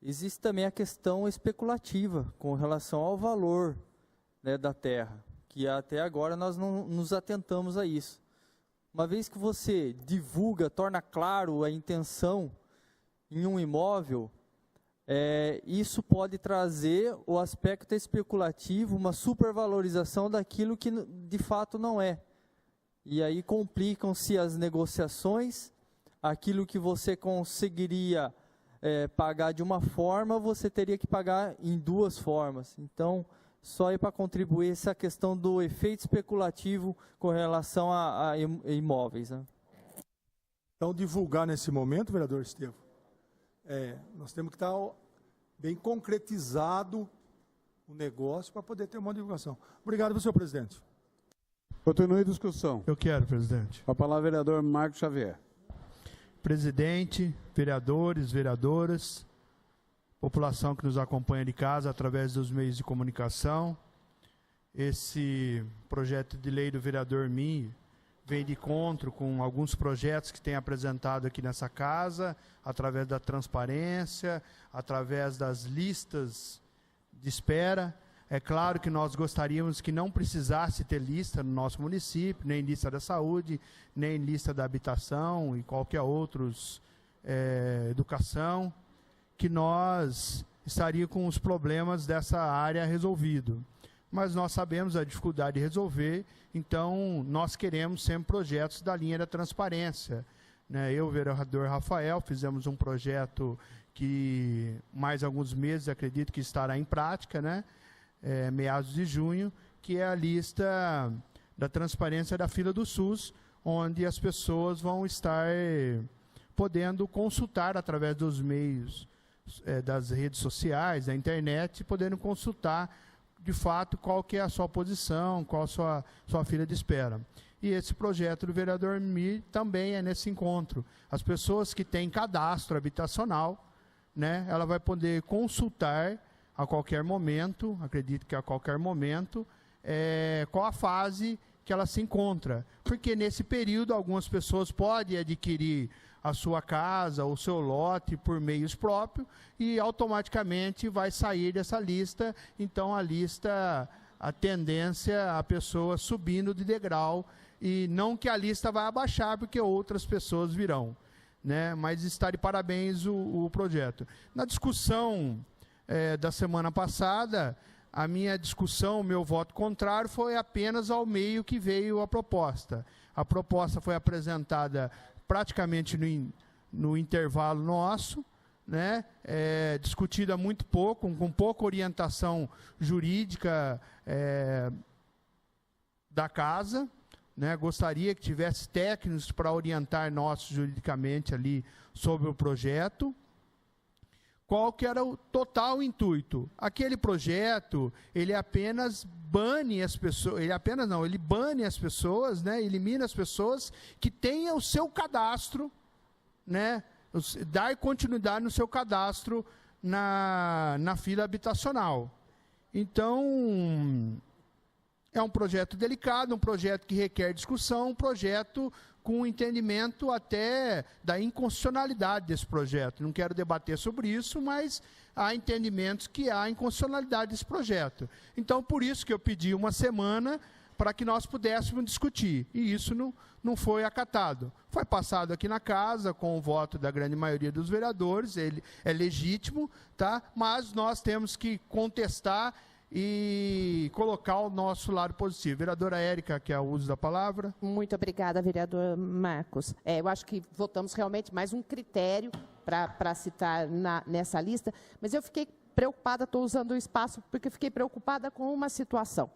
existe também a questão especulativa com relação ao valor, né, da terra, que até agora nós não nos atentamos a isso. Uma vez que você divulga, torna claro a intenção em um imóvel, isso pode trazer o aspecto especulativo, uma supervalorização daquilo que de fato não é. E aí complicam-se as negociações, aquilo que você conseguiria pagar de uma forma, você teria que pagar em duas formas. Então, só aí para contribuir essa questão do efeito especulativo com relação a imóveis, né? Então, divulgar nesse momento, vereador Estevão, nós temos que estar bem concretizado o negócio para poder ter uma divulgação. Obrigado, senhor presidente. Continue a discussão. Eu quero, presidente. A palavra, vereador Marcos Xavier. Presidente, vereadores, vereadoras, população que nos acompanha de casa através dos meios de comunicação. Esse projeto de lei do vereador Mir vem de encontro com alguns projetos que tem apresentado aqui nessa casa, através da transparência, através das listas de espera. É claro que nós gostaríamos que não precisasse ter lista no nosso município, nem lista da saúde, nem lista da habitação e qualquer outros educação, que nós estaríamos com os problemas dessa área resolvidos. Mas nós sabemos a dificuldade de resolver, então nós queremos sempre projetos da linha da transparência. Né? Eu, o vereador Rafael, fizemos um projeto que mais alguns meses acredito que estará em prática, né? Meados de junho, que é a lista da transparência da fila do SUS, onde as pessoas vão estar podendo consultar através dos meios das redes sociais, da internet, podendo consultar de fato qual que é a sua posição, qual a sua fila de espera. E esse projeto do vereador Mir também é nesse encontro. As pessoas que têm cadastro habitacional, né, ela vai poder consultar a qualquer momento, acredito que a qualquer momento, qual a fase que ela se encontra. Porque nesse período algumas pessoas podem adquirir a sua casa ou seu lote por meios próprios e automaticamente vai sair dessa lista. Então a lista, a tendência a pessoa subindo de degrau, e não que a lista vai abaixar porque outras pessoas virão, né? Mas está de parabéns o projeto. Na discussão da semana passada, a minha discussão, o meu voto contrário foi apenas ao meio que veio a proposta. A proposta foi apresentada praticamente no intervalo nosso, né? Discutida muito pouco, com pouca orientação jurídica da casa, né? Gostaria que tivesse técnicos para orientar nós juridicamente ali sobre o projeto. Qual que era o total intuito? Aquele projeto, ele apenas bane as pessoas, ele bane as pessoas, né? Elimina as pessoas que tenham o seu cadastro, né? Dar continuidade no seu cadastro na fila habitacional. Então, é um projeto delicado, um projeto que requer discussão, um projeto com entendimento até da inconstitucionalidade desse projeto. Não quero debater sobre isso, mas há entendimentos que há inconstitucionalidade desse projeto. Então, por isso que eu pedi uma semana para que nós pudéssemos discutir, e isso não foi acatado. Foi passado aqui na casa, com o voto da grande maioria dos vereadores, ele é legítimo, tá? Mas nós temos que contestar e colocar o nosso lado positivo. Vereadora Érica, que é o uso da palavra. Muito obrigada, vereador Marcos. Eu acho que votamos realmente mais um critério para citar nessa lista, mas eu fiquei preocupada, estou usando o espaço porque fiquei preocupada com uma situação.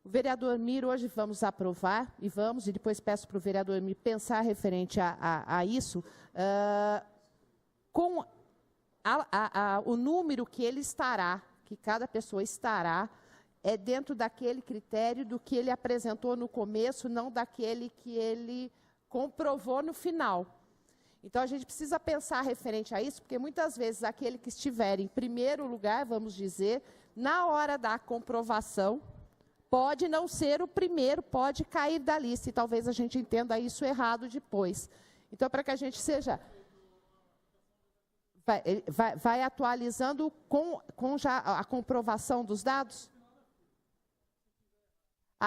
O vereador Mir, hoje vamos aprovar, e depois peço para o vereador Mir pensar referente a isso, com o número que ele estará, que cada pessoa estará, é dentro daquele critério do que ele apresentou no começo, não daquele que ele comprovou no final. Então, a gente precisa pensar referente a isso, porque muitas vezes aquele que estiver em primeiro lugar, vamos dizer, na hora da comprovação, pode não ser o primeiro, pode cair da lista, e talvez a gente entenda isso errado depois. Então, para que a gente seja... Vai atualizando com já a comprovação dos dados?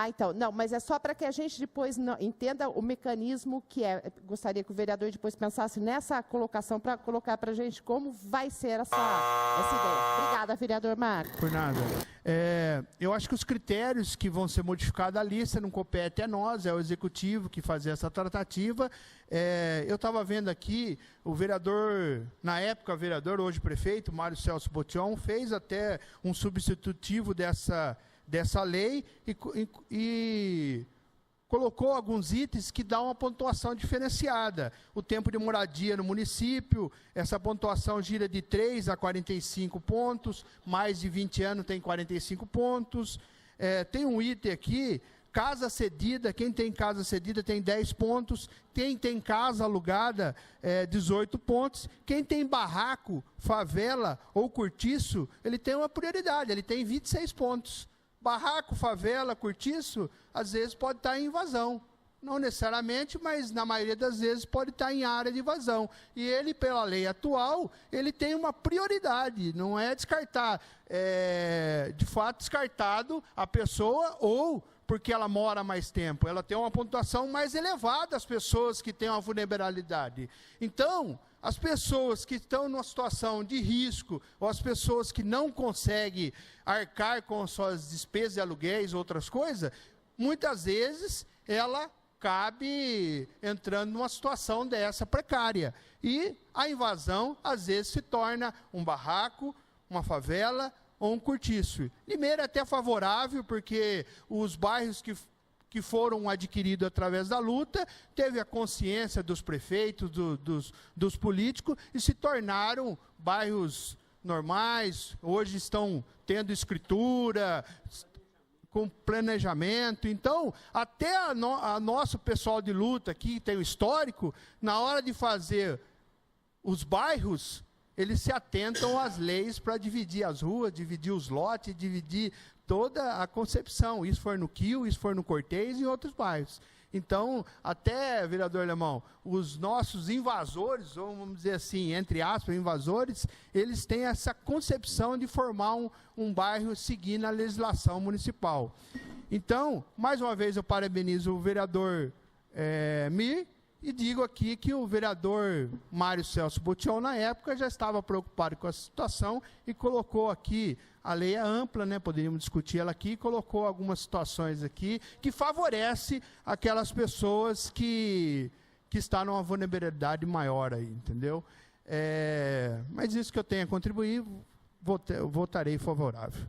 Então, não, mas é só para que a gente depois entenda o mecanismo que é. Gostaria que o vereador depois pensasse nessa colocação, para colocar para a gente como vai ser essa ideia. Obrigada, vereador Marcos. Por nada. Eu acho que os critérios que vão ser modificados a lista não compete a nós, é o executivo que faz essa tratativa. Eu estava vendo aqui, o vereador, na época vereador, hoje prefeito, Mário Celso Botion, fez até um substitutivo dessa lei e colocou alguns itens que dão uma pontuação diferenciada. O tempo de moradia no município, essa pontuação gira de 3 a 45 pontos, mais de 20 anos tem 45 pontos. Tem um item aqui, casa cedida, quem tem casa cedida tem 10 pontos, quem tem casa alugada, 18 pontos, quem tem barraco, favela ou cortiço, ele tem uma prioridade, ele tem 26 pontos. Barraco, favela, cortiço, às vezes pode estar em invasão. Não necessariamente, mas na maioria das vezes pode estar em área de invasão. E ele, pela lei atual, ele tem uma prioridade, não é descartar, de fato, descartado a pessoa ou porque ela mora mais tempo. Ela tem uma pontuação mais elevada, as pessoas que têm uma vulnerabilidade. Então, as pessoas que estão numa situação de risco, ou as pessoas que não conseguem arcar com suas despesas de aluguéis, outras coisas, muitas vezes ela cabe entrando numa situação dessa precária. E a invasão, às vezes, se torna um barraco, uma favela ou um cortiço. Limeira é até favorável, porque os bairros que foram adquiridos através da luta, teve a consciência dos prefeitos, dos políticos, e se tornaram bairros normais, hoje estão tendo escritura, com planejamento. Então, até nosso pessoal de luta aqui, tem o histórico, na hora de fazer os bairros, eles se atentam às leis para dividir as ruas, dividir os lotes, dividir toda a concepção. Isso foi no Quil, isso foi no Cortês e em outros bairros. Então, até, vereador Alemão, os nossos invasores, ou vamos dizer assim, entre aspas, invasores, eles têm essa concepção de formar um bairro seguindo a legislação municipal. Então, mais uma vez, eu parabenizo o vereador Mir, e digo aqui que o vereador Mário Celso Botion, na época, já estava preocupado com a situação e colocou aqui, a lei é ampla, né, poderíamos discutir ela aqui, colocou algumas situações aqui que favorece aquelas pessoas que estão numa vulnerabilidade maior aí, entendeu? Mas isso que eu tenho a contribuir, votarei favorável.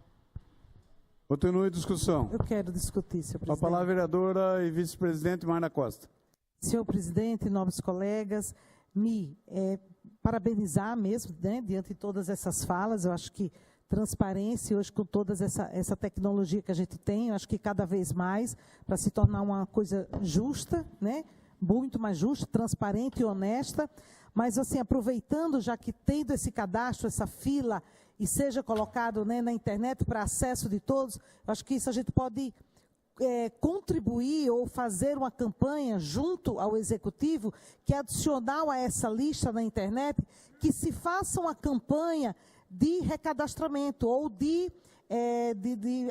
Continue a discussão. Eu quero discutir, senhor presidente. A palavra a vereadora e vice-presidente Marna Costa. Senhor presidente, nobres colegas, parabenizar mesmo, né, diante de todas essas falas. Eu acho que transparência hoje, com toda essa tecnologia que a gente tem, eu acho que cada vez mais, para se tornar uma coisa justa, né, muito mais justa, transparente e honesta, mas assim, aproveitando, já que tendo esse cadastro, essa fila, e seja colocado, né, na internet para acesso de todos, eu acho que isso a gente pode contribuir ou fazer uma campanha junto ao Executivo, que é adicional a essa lista na internet, que se faça uma campanha de recadastramento ou de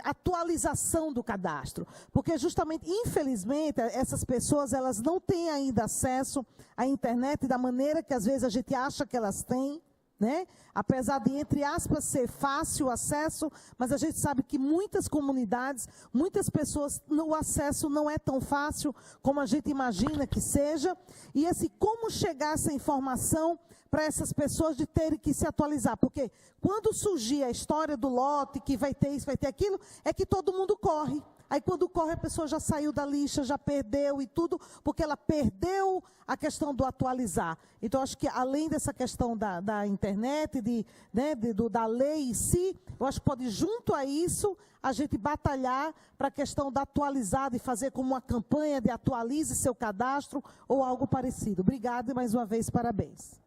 atualização do cadastro. Porque justamente, infelizmente, essas pessoas elas não têm ainda acesso à internet da maneira que às vezes a gente acha que elas têm, né? Apesar de, entre aspas, ser fácil o acesso, mas a gente sabe que muitas comunidades, muitas pessoas, o acesso não é tão fácil como a gente imagina que seja. E assim, como chegar essa informação para essas pessoas de terem que se atualizar? Porque quando surgir a história do lote, que vai ter isso, vai ter aquilo, é que todo mundo corre. Aí quando corre a pessoa já saiu da lixa, já perdeu e tudo, porque ela perdeu a questão do atualizar. Então acho que além dessa questão da internet, da lei em si, eu acho que pode junto a isso a gente batalhar para a questão da atualizar, de fazer como uma campanha de atualize seu cadastro ou algo parecido. Obrigada e mais uma vez parabéns.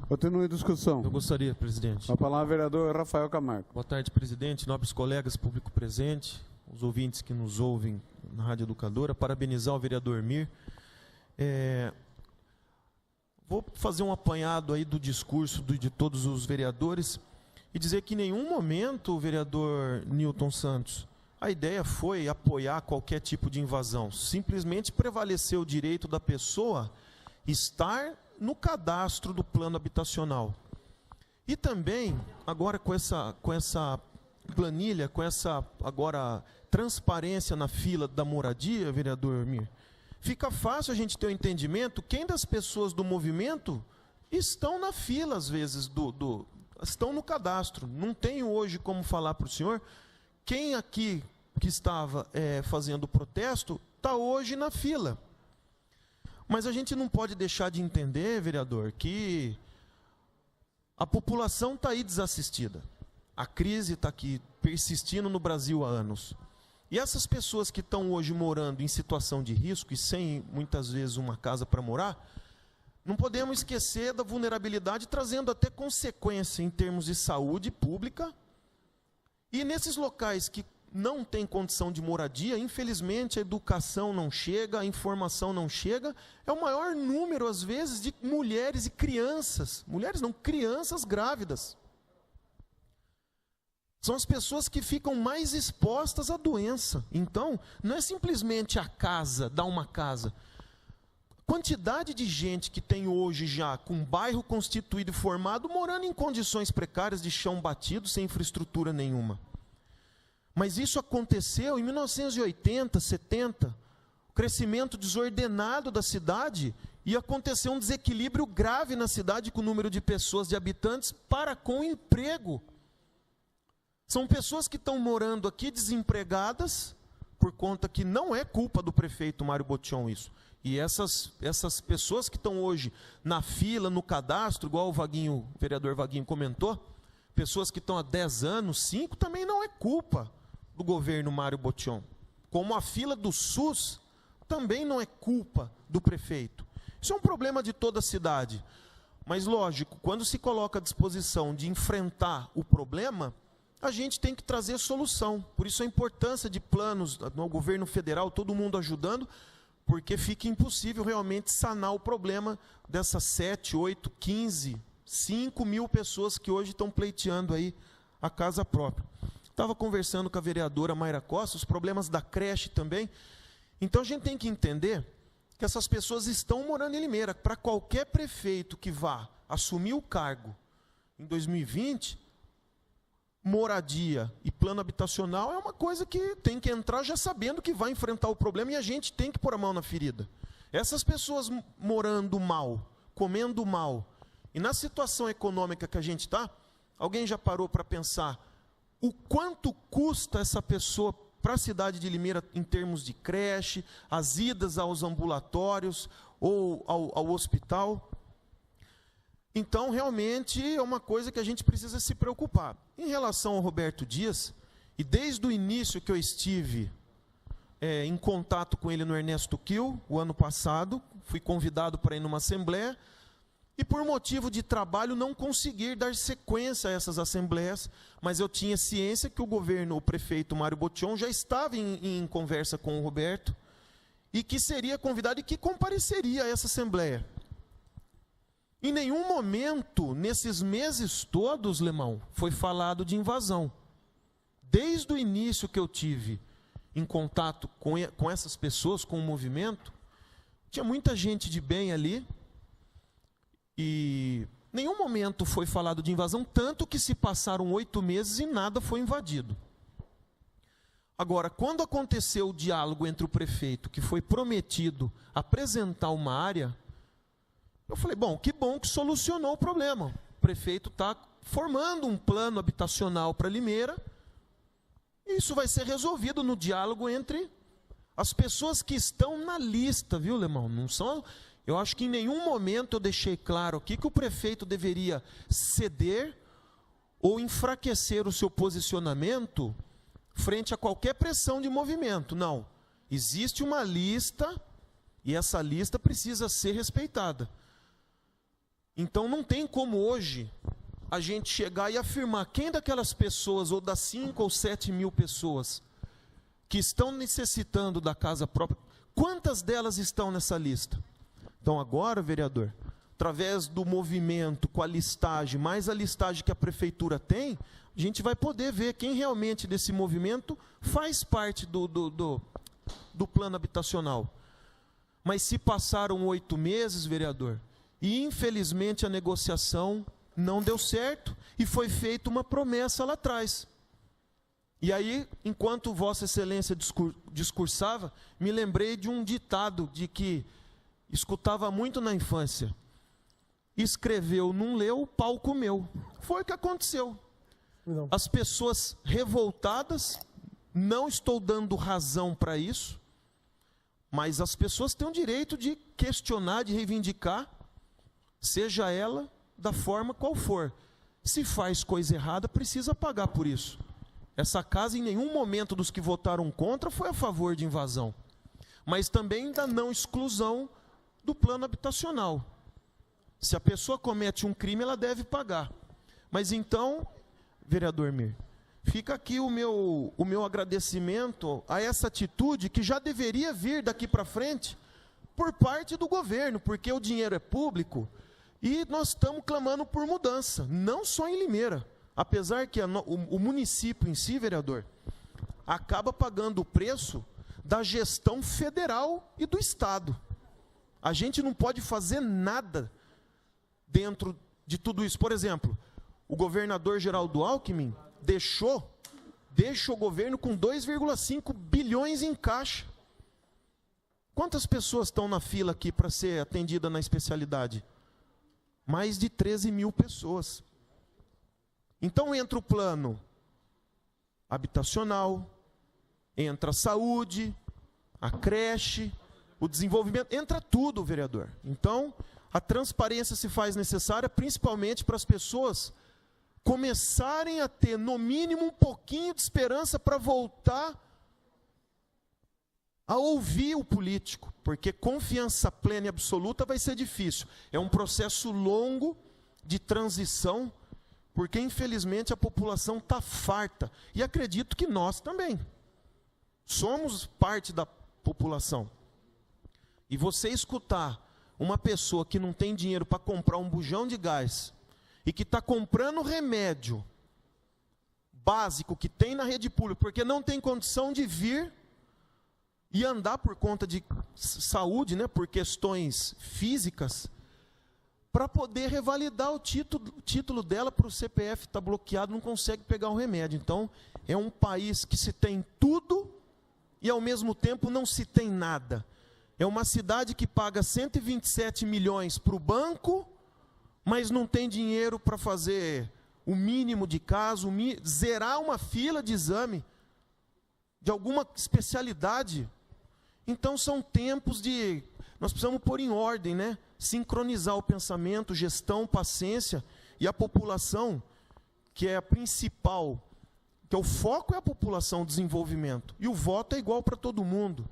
Continue a discussão. Eu gostaria, presidente. A palavra, vereador Rafael Camargo. Boa tarde, presidente, nobres colegas, público presente, os ouvintes que nos ouvem na Rádio Educadora, parabenizar o vereador Mir. Vou fazer um apanhado aí do discurso de todos os vereadores e dizer que em nenhum momento, o vereador Newton Santos, a ideia foi apoiar qualquer tipo de invasão. Simplesmente prevaleceu o direito da pessoa estar no cadastro do plano habitacional. E também, agora com essa planilha, com essa agora transparência na fila da moradia, vereador Mir, fica fácil a gente ter um entendimento quem das pessoas do movimento estão na fila, às vezes, estão no cadastro. Não tenho hoje como falar para o senhor quem aqui que estava fazendo o protesto está hoje na fila. Mas a gente não pode deixar de entender, vereador, que a população está aí desassistida. A crise está aqui persistindo no Brasil há anos. E essas pessoas que estão hoje morando em situação de risco e sem, muitas vezes, uma casa para morar, não podemos esquecer da vulnerabilidade, trazendo até consequência em termos de saúde pública. E nesses locais que não tem condição de moradia, infelizmente a educação não chega, a informação não chega, é o maior número, às vezes, de mulheres e crianças, mulheres não, crianças grávidas. São as pessoas que ficam mais expostas à doença. Então, não é simplesmente a casa, dar uma casa. Quantidade de gente que tem hoje já, com um bairro constituído e formado, morando em condições precárias de chão batido, sem infraestrutura nenhuma. Mas isso aconteceu em 1980, 70, o crescimento desordenado da cidade, e aconteceu um desequilíbrio grave na cidade com o número de pessoas, de habitantes, para com o emprego. São pessoas que estão morando aqui desempregadas, por conta que não é culpa do prefeito Mário Botion isso. E essas pessoas que estão hoje na fila, no cadastro, igual o vereador Vaguinho comentou, pessoas que estão há 10 anos, 5, também não é culpa do governo Mário Botion. Como a fila do SUS também não é culpa do prefeito. Isso é um problema de toda a cidade. Mas, lógico, quando se coloca à disposição de enfrentar o problema, a gente tem que trazer solução. Por isso a importância de planos no governo federal, todo mundo ajudando, porque fica impossível realmente sanar o problema dessas 7, 8, 15, 5 mil pessoas que hoje estão pleiteando aí a casa própria. Estava conversando com a vereadora Mayra Costa, os problemas da creche também. Então a gente tem que entender que essas pessoas estão morando em Limeira. Para qualquer prefeito que vá assumir o cargo em 2020, moradia e plano habitacional é uma coisa que tem que entrar já sabendo que vai enfrentar o problema e a gente tem que pôr a mão na ferida. Essas pessoas morando mal, comendo mal, e na situação econômica que a gente está, alguém já parou para pensar o quanto custa essa pessoa para a cidade de Limeira em termos de creche, as idas aos ambulatórios ou ao hospital? Então, realmente, é uma coisa que a gente precisa se preocupar. Em relação ao Roberto Dias, e desde o início que eu estive em contato com ele no Ernesto Kiel, o ano passado, fui convidado para ir numa assembleia, e por motivo de trabalho não conseguir dar sequência a essas assembleias, mas eu tinha ciência que o prefeito Mário Botion já estava em conversa com o Roberto, e que seria convidado e que compareceria a essa assembleia. Em nenhum momento, nesses meses todos, Lemão, foi falado de invasão. Desde o início que eu tive em contato com essas pessoas, com o movimento, tinha muita gente de bem ali, e em nenhum momento foi falado de invasão, tanto que se passaram 8 meses e nada foi invadido. Agora, quando aconteceu o diálogo entre o prefeito, que foi prometido apresentar uma área, eu falei, bom que solucionou o problema. O prefeito está formando um plano habitacional para Limeira, e isso vai ser resolvido no diálogo entre as pessoas que estão na lista, viu, Lemão? Não são... Eu acho que em nenhum momento eu deixei claro aqui que o prefeito deveria ceder ou enfraquecer o seu posicionamento frente a qualquer pressão de movimento. Não. Existe uma lista e essa lista precisa ser respeitada. Então não tem como hoje a gente chegar e afirmar quem daquelas pessoas, ou das 5 ou 7 mil pessoas que estão necessitando da casa própria, quantas delas estão nessa lista? Então agora, vereador, através do movimento, com a listagem, mais a listagem que a prefeitura tem, a gente vai poder ver quem realmente desse movimento faz parte do plano habitacional. Mas se passaram 8 meses, vereador, e infelizmente a negociação não deu certo, e foi feita uma promessa lá atrás. E aí, enquanto Vossa Excelência discursava, me lembrei de um ditado de que escutava muito na infância. Escreveu, não leu, pau comeu. Foi o que aconteceu. Não. As pessoas revoltadas, não estou dando razão para isso, mas as pessoas têm o direito de questionar, de reivindicar, seja ela da forma qual for. Se faz coisa errada, precisa pagar por isso. Essa casa, em nenhum momento dos que votaram contra, foi a favor de invasão. Mas também da não exclusão do plano habitacional. Se a pessoa comete um crime, ela deve pagar. Mas então, vereador Mir, fica aqui o meu agradecimento a essa atitude que já deveria vir daqui para frente por parte do governo, porque o dinheiro é público e nós estamos clamando por mudança, não só em Limeira. Apesar que o município em si, vereador, acaba pagando o preço da gestão federal e do Estado. A gente não pode fazer nada dentro de tudo isso. Por exemplo, o governador Geraldo Alckmin deixa o governo com 2,5 bilhões em caixa. Quantas pessoas estão na fila aqui para ser atendida na especialidade? Mais de 13 mil pessoas. Então entra o plano habitacional, entra a saúde, a creche, o desenvolvimento, entra tudo, vereador. Então, a transparência se faz necessária, principalmente para as pessoas começarem a ter, no mínimo, um pouquinho de esperança para voltar a ouvir o político, porque confiança plena e absoluta vai ser difícil. É um processo longo de transição, porque, infelizmente, a população está farta. E acredito que nós também. Somos parte da população. E você escutar uma pessoa que não tem dinheiro para comprar um bujão de gás e que está comprando remédio básico que tem na rede pública, porque não tem condição de vir e andar por conta de saúde, né, por questões físicas, para poder revalidar o título dela para o CPF está bloqueado, não consegue pegar o remédio. Então, é um país que se tem tudo e, ao mesmo tempo, não se tem nada. É uma cidade que paga 127 milhões para o banco, mas não tem dinheiro para fazer o mínimo de caso, zerar uma fila de exame de alguma especialidade. Então, são tempos de... Nós precisamos pôr em ordem, né? Sincronizar o pensamento, gestão, paciência, e a população, que é a principal, que é o foco é a população, o desenvolvimento, e o voto é igual para todo mundo.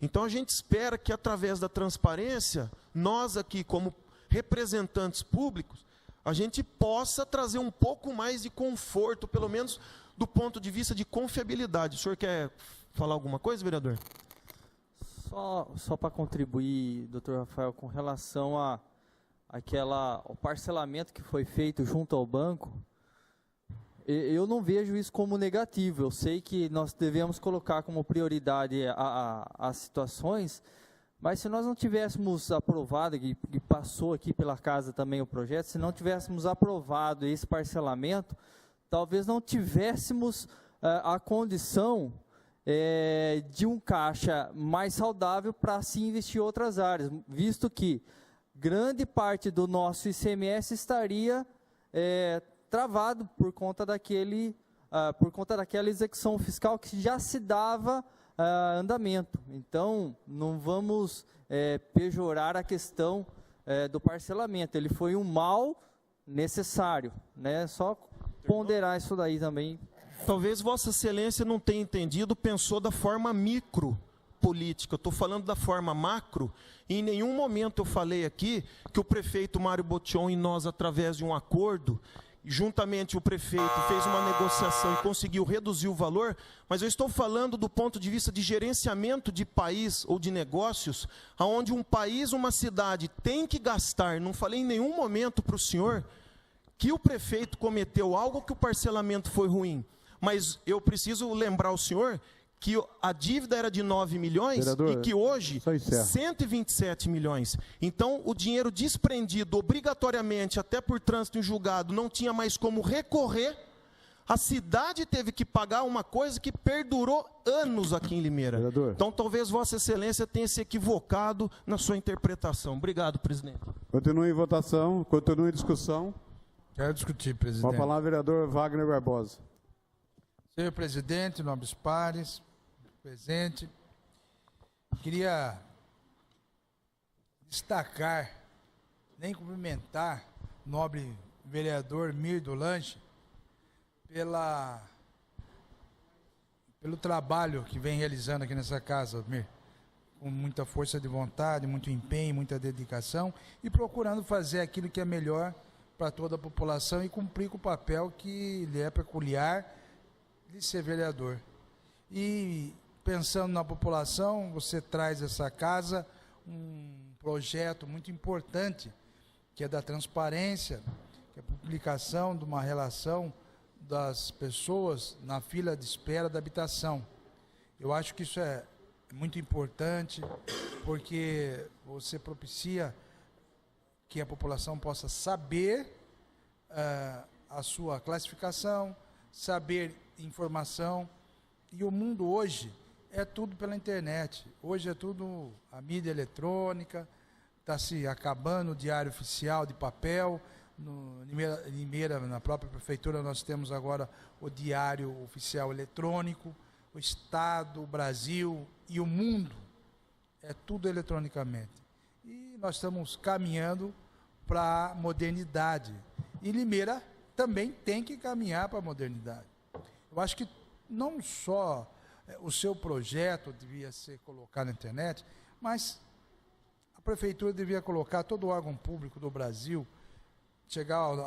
Então a gente espera que através da transparência, nós aqui como representantes públicos, a gente possa trazer um pouco mais de conforto, pelo menos do ponto de vista de confiabilidade. O senhor quer falar alguma coisa, vereador? Só para contribuir, doutor Rafael, com relação a o parcelamento que foi feito junto ao banco, eu não vejo isso como negativo. Eu sei que nós devemos colocar como prioridade as situações, mas se nós não tivéssemos aprovado, que passou aqui pela casa também o projeto, se não tivéssemos aprovado esse parcelamento, talvez não tivéssemos a condição de um caixa mais saudável para se investir em outras áreas, visto que grande parte do nosso ICMS estaria travado por conta daquela execução fiscal que já se dava andamento. Então, não vamos pejorar a questão do parcelamento. Ele foi um mal necessário, né? Só ponderar isso daí também. Talvez Vossa Excelência não tenha entendido, pensou da forma micro política. Eu estou falando da forma macro, e em nenhum momento eu falei aqui que o prefeito Mário Botion e nós, através de um acordo, juntamente o prefeito fez uma negociação e conseguiu reduzir o valor, mas eu estou falando do ponto de vista de gerenciamento de país ou de negócios, onde um país, uma cidade tem que gastar. Não falei em nenhum momento para o senhor que o prefeito cometeu algo, que o parcelamento foi ruim, mas eu preciso lembrar ao senhor que a dívida era de 9 milhões, vereador, e que hoje 127 milhões. Então, o dinheiro desprendido obrigatoriamente, até por trânsito em julgado, não tinha mais como recorrer. A cidade teve que pagar uma coisa que perdurou anos aqui em Limeira. Vereador. Então, talvez Vossa Excelência tenha se equivocado na sua interpretação. Obrigado, presidente. Continue em votação, continue em discussão. Quero discutir, presidente. Com a palavra, vereador Wagner Barbosa. Senhor presidente, nobres pares, presente, queria destacar, nem cumprimentar o nobre vereador Mir do Lanche pelo trabalho que vem realizando aqui nessa casa, Mir, com muita força de vontade, muito empenho, muita dedicação e procurando fazer aquilo que é melhor para toda a população e cumprir com o papel que lhe é peculiar de ser vereador. E pensando na população, você traz essa casa um projeto muito importante, que é da transparência, que é a publicação de uma relação das pessoas na fila de espera da habitação. Eu acho que isso é muito importante, porque você propicia que a população possa saber a sua classificação, saber informação, e o mundo hoje é tudo pela internet. Hoje é tudo a mídia eletrônica, está se acabando o diário oficial de papel. No Limeira, na própria prefeitura, nós temos agora o diário oficial eletrônico. O Estado, o Brasil e o mundo é tudo eletronicamente. E nós estamos caminhando para a modernidade. E Limeira também tem que caminhar para a modernidade. Eu acho que não só o seu projeto devia ser colocado na internet, mas a prefeitura devia colocar, todo o órgão público do Brasil,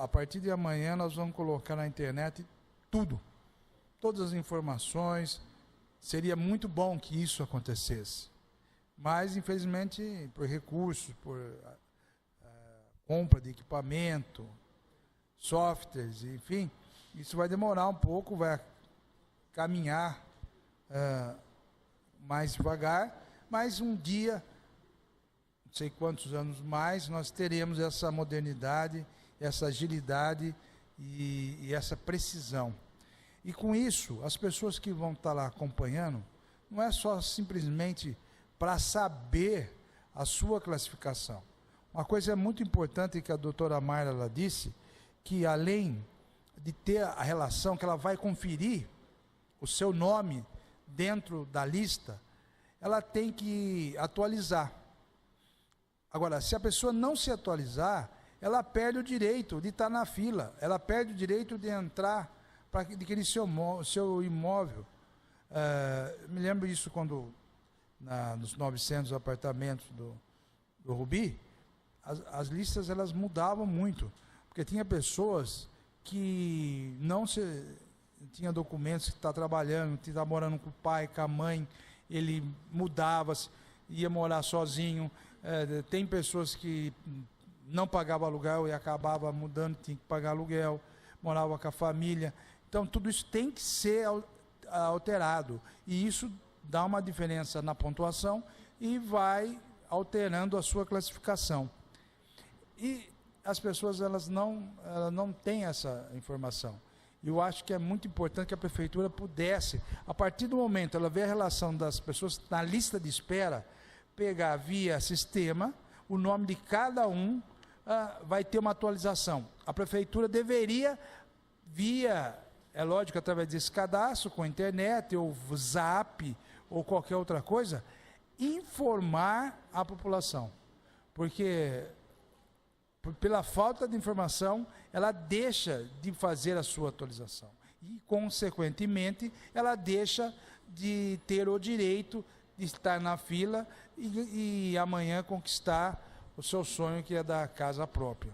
a partir de amanhã nós vamos colocar na internet tudo, todas as informações. Seria muito bom que isso acontecesse, mas infelizmente por recursos, por compra de equipamento, softwares, enfim, isso vai demorar um pouco, vai caminhar mais devagar, mas um dia, não sei quantos anos mais, nós teremos essa modernidade, essa agilidade e essa precisão. E com isso, as pessoas que vão estar lá acompanhando, não é só simplesmente para saber a sua classificação. Uma coisa muito importante que a doutora Mayra ela disse, que além de ter a relação, que ela vai conferir o seu nome dentro da lista, ela tem que atualizar. Agora, se a pessoa não se atualizar, ela perde o direito de estar na fila, ela perde o direito de entrar para adquirir seu imóvel. Me lembro disso quando, nos 900 apartamentos do Rubi, as listas elas mudavam muito, porque tinha pessoas que não tinha documentos, que está trabalhando, que está morando com o pai, com a mãe, ele mudava, ia morar sozinho. Tem pessoas que não pagava aluguel e acabava mudando, tinha que pagar aluguel, morava com a família. Então, tudo isso tem que ser alterado. E isso dá uma diferença na pontuação e vai alterando a sua classificação. E as pessoas elas não têm essa informação. Eu acho que é muito importante que a prefeitura pudesse, a partir do momento ela ver a relação das pessoas na lista de espera, pegar via sistema, o nome de cada um, vai ter uma atualização. A prefeitura deveria, via, é lógico, através desse cadastro, com a internet, ou zap, ou qualquer outra coisa, informar a população. Porque, pela falta de informação, ela deixa de fazer a sua atualização. E, consequentemente, ela deixa de ter o direito de estar na fila e amanhã conquistar o seu sonho, que é da casa própria.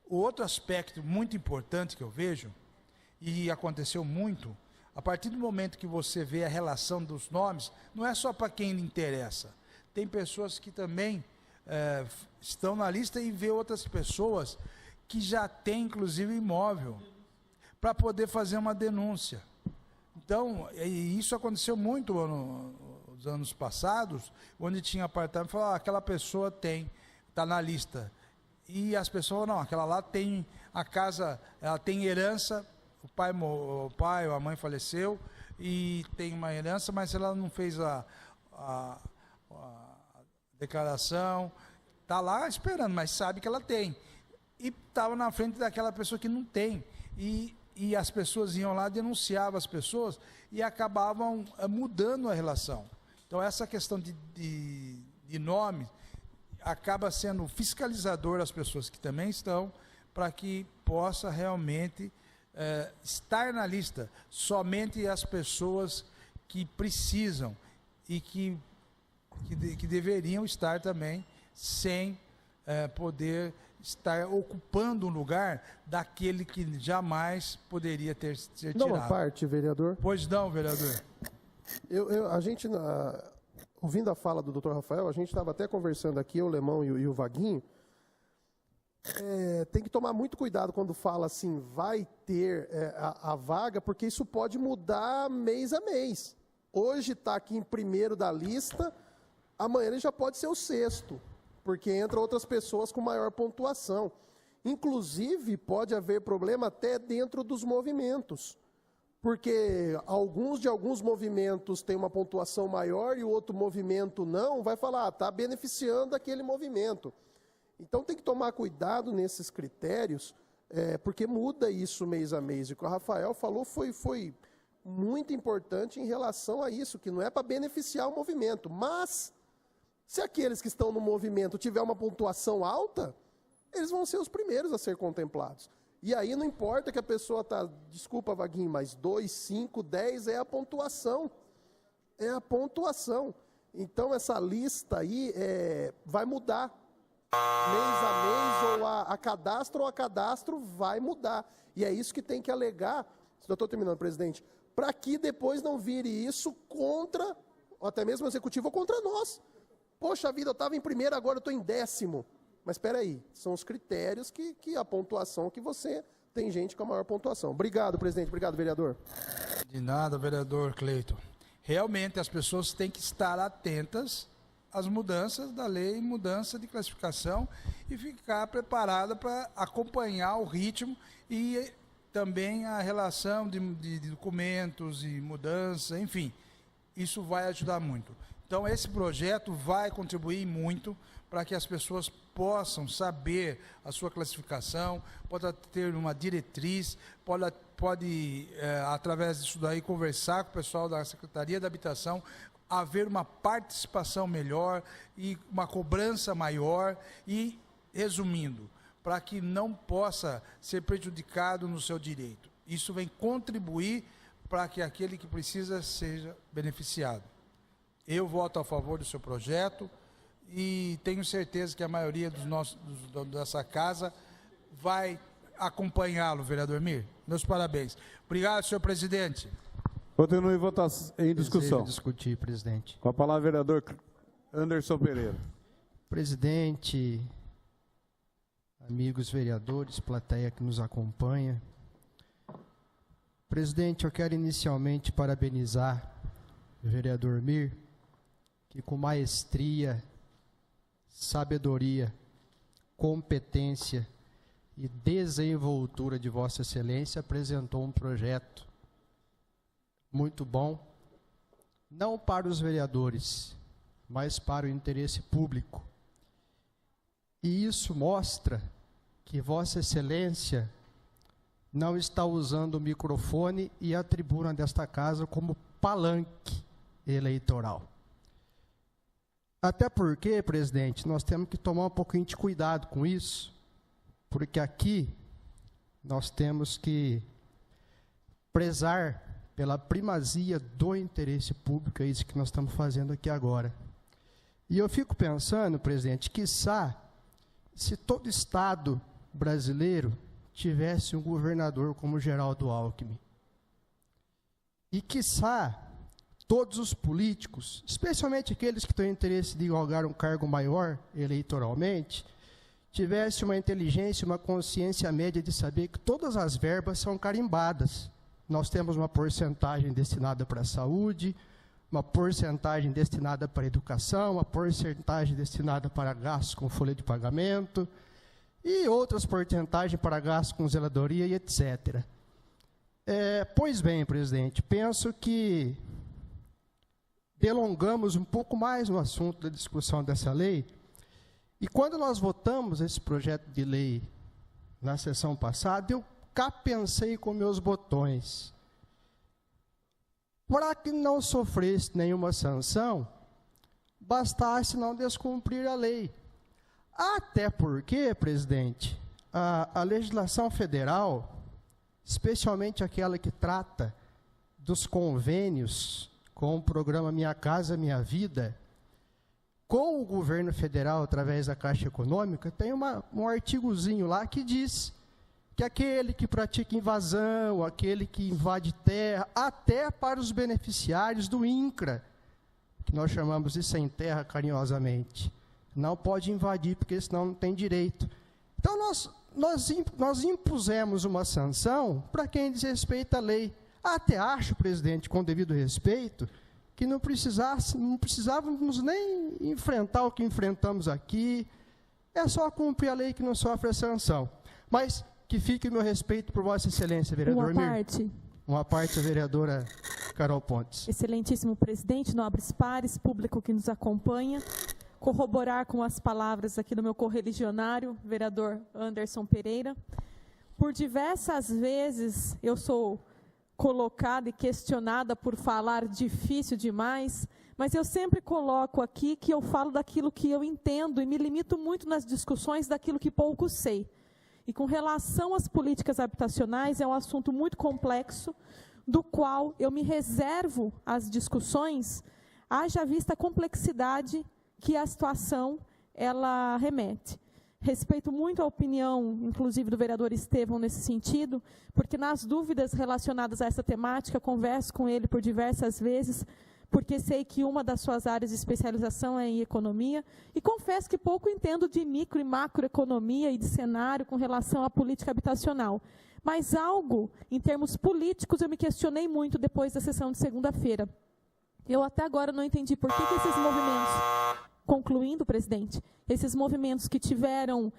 O outro aspecto muito importante que eu vejo, e aconteceu muito, a partir do momento que você vê a relação dos nomes, não é só para quem lhe interessa. Tem pessoas que também estão na lista e vê outras pessoas que já têm, inclusive, imóvel, para poder fazer uma denúncia. Então, isso aconteceu muito nos anos passados, onde tinha apartamento, falava, aquela pessoa está na lista. E as pessoas, não, aquela lá tem a casa, ela tem herança, o pai ou a mãe faleceu e tem uma herança, mas ela não fez a declaração, está lá esperando, mas sabe que ela tem. E estava na frente daquela pessoa que não tem. E as pessoas iam lá, denunciavam as pessoas e acabavam mudando a relação. Então, essa questão de nome acaba sendo fiscalizador das pessoas que também estão, para que possa realmente estar na lista somente as pessoas que precisam e que deveriam estar também, sem poder estar ocupando um lugar daquele que jamais poderia ser tirado. Não, uma parte, vereador. Pois não, vereador. A gente, ouvindo a fala do doutor Rafael, a gente estava até conversando aqui, o Lemão e o Vaguinho, tem que tomar muito cuidado quando fala assim, vai ter a vaga, porque isso pode mudar mês a mês. Hoje está aqui em primeiro da lista, amanhã ele já pode ser o sexto, porque entram outras pessoas com maior pontuação. Inclusive, pode haver problema até dentro dos movimentos, porque alguns movimentos têm uma pontuação maior e o outro movimento não, vai falar, está beneficiando aquele movimento. Então tem que tomar cuidado nesses critérios, porque muda isso mês a mês. E o que o Rafael falou foi muito importante em relação a isso, que não é para beneficiar o movimento, mas se aqueles que estão no movimento tiver uma pontuação alta, eles vão ser os primeiros a ser contemplados. E aí não importa que a pessoa está, desculpa, Vaguinho, mas 2, 5, 10 é a pontuação. É a pontuação. Então essa lista aí vai mudar. Mês a mês, ou a cadastro vai mudar. E é isso que tem que alegar, já estou terminando, presidente, para que depois não vire isso contra, ou até mesmo o executivo, ou contra nós. Poxa vida, eu estava em primeiro, agora eu estou em 10º. Mas espera aí, são os critérios que a pontuação que você tem gente com a maior pontuação. Obrigado, presidente. Obrigado, vereador. De nada, vereador Cleiton. Realmente as pessoas têm que estar atentas às mudanças da lei, mudança de classificação, e ficar preparada para acompanhar o ritmo e também a relação de documentos e mudança, enfim. Isso vai ajudar muito. Então, esse projeto vai contribuir muito para que as pessoas possam saber a sua classificação, pode ter uma diretriz, pode através disso daí, conversar com o pessoal da Secretaria da Habitação, haver uma participação melhor e uma cobrança maior e, resumindo, para que não possa ser prejudicado no seu direito. Isso vem contribuir para que aquele que precisa seja beneficiado. Eu voto a favor do seu projeto e tenho certeza que a maioria dessa casa vai acompanhá-lo, vereador Mir. Meus parabéns. Obrigado, senhor presidente. Continue em discussão. Desejo discutir, presidente. Com a palavra, vereador Anderson Pereira. Presidente, amigos vereadores, plateia que nos acompanha. Presidente, eu quero inicialmente parabenizar o vereador Mir, que com maestria, sabedoria, competência e desenvoltura de Vossa Excelência apresentou um projeto muito bom, não para os vereadores, mas para o interesse público. E isso mostra que Vossa Excelência não está usando o microfone e a tribuna desta casa como palanque eleitoral. Até porque, presidente, nós temos que tomar um pouquinho de cuidado com isso, porque aqui nós temos que prezar pela primazia do interesse público, é isso que nós estamos fazendo aqui agora. E eu fico pensando, presidente, quiçá, se todo Estado brasileiro tivesse um governador como Geraldo Alckmin, e quiçá todos os políticos, especialmente aqueles que têm interesse de galgar um cargo maior eleitoralmente, tivesse uma inteligência, uma consciência média de saber que todas as verbas são carimbadas. Nós temos uma porcentagem destinada para a saúde, uma porcentagem destinada para a educação, uma porcentagem destinada para gastos com folha de pagamento, e outras porcentagens para gastos com zeladoria e etc. Pois bem, presidente, penso que delongamos um pouco mais no assunto da discussão dessa lei, e quando nós votamos esse projeto de lei na sessão passada, eu cá pensei com meus botões, para que não sofresse nenhuma sanção, bastasse não descumprir a lei. Até porque, presidente, a legislação federal, especialmente aquela que trata dos convênios com o programa Minha Casa Minha Vida, com o governo federal, através da Caixa Econômica, tem um artigozinho lá que diz que aquele que pratica invasão, aquele que invade terra, até para os beneficiários do INCRA, que nós chamamos de sem terra carinhosamente, não pode invadir, porque senão não tem direito. Então, nós impusemos uma sanção para quem desrespeita a lei. Até acho, presidente, com devido respeito, que não precisávamos nem enfrentar o que enfrentamos aqui. É só cumprir a lei que não sofre a sanção. Mas que fique o meu respeito por Vossa Excelência, vereador Mir. Uma parte, a vereadora Carol Pontes. Excelentíssimo presidente, nobres pares, público que nos acompanha, corroborar com as palavras aqui do meu correligionário, vereador Anderson Pereira. Por diversas vezes eu sou colocada e questionada por falar difícil demais, mas eu sempre coloco aqui que eu falo daquilo que eu entendo e me limito muito nas discussões daquilo que pouco sei. E com relação às políticas habitacionais, é um assunto muito complexo, do qual eu me reservo às discussões, haja vista a complexidade que a situação ela remete. Respeito muito a opinião, inclusive, do vereador Estevão nesse sentido, porque nas dúvidas relacionadas a essa temática, converso com ele por diversas vezes, porque sei que uma das suas áreas de especialização é em economia, e confesso que pouco entendo de micro e macroeconomia e de cenário com relação à política habitacional. Mas algo, em termos políticos, eu me questionei muito depois da sessão de segunda-feira. Eu até agora não entendi por que esses movimentos, concluindo, presidente, esses movimentos que tiveram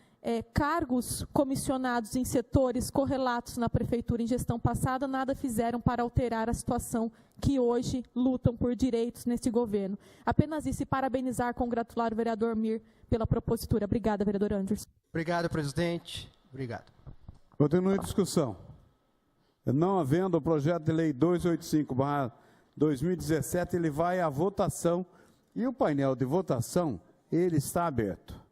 cargos comissionados em setores correlatos na prefeitura em gestão passada, nada fizeram para alterar a situação que hoje lutam por direitos neste governo. Apenas isso, e parabenizar, congratular o vereador Mir pela propositura. Obrigada, vereador Anderson. Obrigado, presidente. Obrigado. Continua em discussão. Não havendo o projeto de lei 285/2017, ele vai à votação, e o painel de votação, ele está aberto.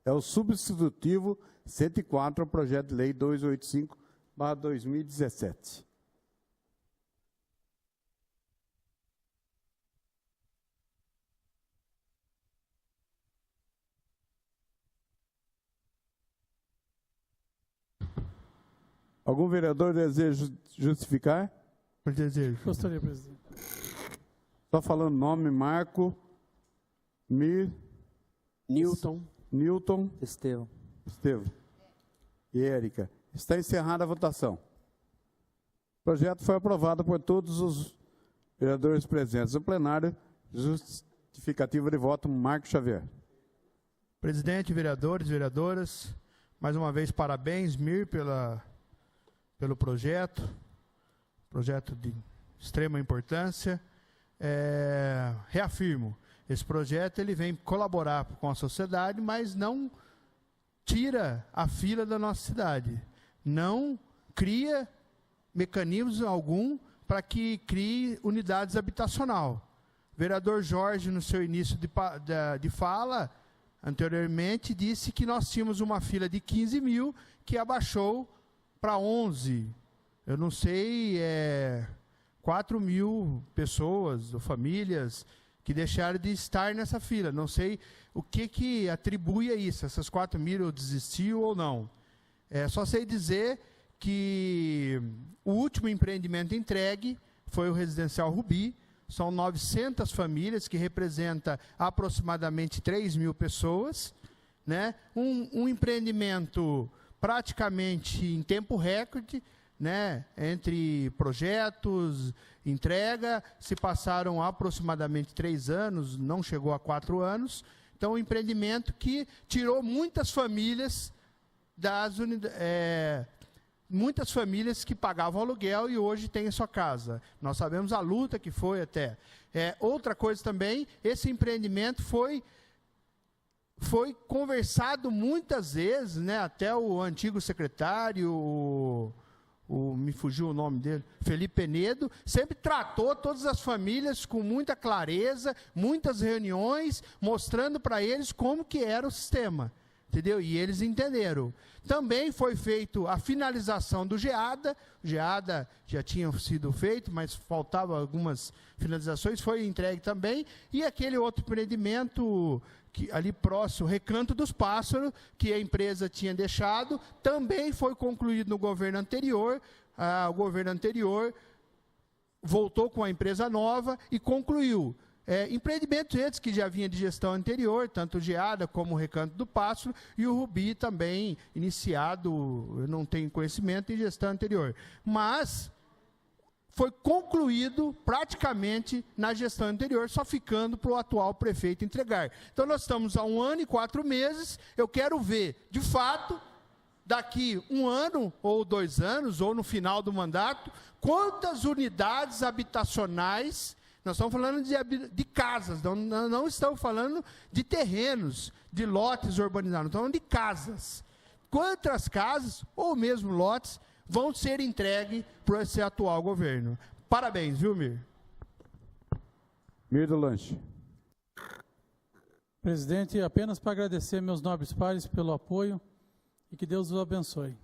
É o substitutivo 104 ao projeto de lei 285/2017. Algum vereador deseja justificar? Por desejo. Gostaria, presidente. Só falando nome: Marco, Mir, Newton, Newton, Estevão. Estevão. e Érica. Está encerrada a votação. O projeto foi aprovado por todos os vereadores presentes no plenário. Justificativa de voto, Marco Xavier. Presidente, vereadores, vereadoras, mais uma vez parabéns, Mir, pelo projeto de extrema importância. Reafirmo, esse projeto ele vem colaborar com a sociedade, mas não tira a fila da nossa cidade, não cria mecanismo algum para que crie unidades habitacional. O vereador Jorge, no seu início de fala, anteriormente, disse que nós tínhamos uma fila de 15 mil que abaixou para 11. Eu não sei, 4 mil pessoas ou famílias que deixaram de estar nessa fila. Não sei o que atribui a isso, essas 4 mil desistiu ou não. Só sei dizer que o último empreendimento entregue foi o Residencial Rubi. São 900 famílias, que representa aproximadamente 3 mil pessoas, né? Um empreendimento praticamente em tempo recorde, né? Entre projetos, entrega, se passaram aproximadamente 3 anos, não chegou a 4 anos. Então, um empreendimento que tirou muitas famílias das muitas famílias que pagavam aluguel e hoje têm a sua casa. Nós sabemos a luta que foi até. Outra coisa também, esse empreendimento foi conversado muitas vezes, né, até o antigo secretário, me fugiu o nome dele, Felipe Penedo, sempre tratou todas as famílias com muita clareza, muitas reuniões, mostrando para eles como que era o sistema. Entendeu? E eles entenderam. Também foi feito a finalização do GEADA. O GEADA já tinha sido feito, mas faltavam algumas finalizações, foi entregue também. E aquele outro empreendimento ali próximo, Recanto dos Pássaros, que a empresa tinha deixado, também foi concluído no governo anterior. O governo anterior voltou com a empresa nova e concluiu. Empreendimentos esses que já vinha de gestão anterior, tanto o GEADA como o Recanto do Pássaro, e o Rubi também iniciado, eu não tenho conhecimento, em gestão anterior. Mas foi concluído praticamente na gestão anterior, só ficando para o atual prefeito entregar. Então nós estamos há 1 ano e 4 meses, eu quero ver, de fato, daqui 1 ano, ou 2 anos, ou no final do mandato, quantas unidades habitacionais. Nós estamos falando de casas, não estamos falando de terrenos, de lotes urbanizados, estamos falando de casas. Quantas casas, ou mesmo lotes, vão ser entregues para esse atual governo? Parabéns, viu, Mir? Mir do Lanche. Presidente, apenas para agradecer meus nobres pares pelo apoio e que Deus os abençoe.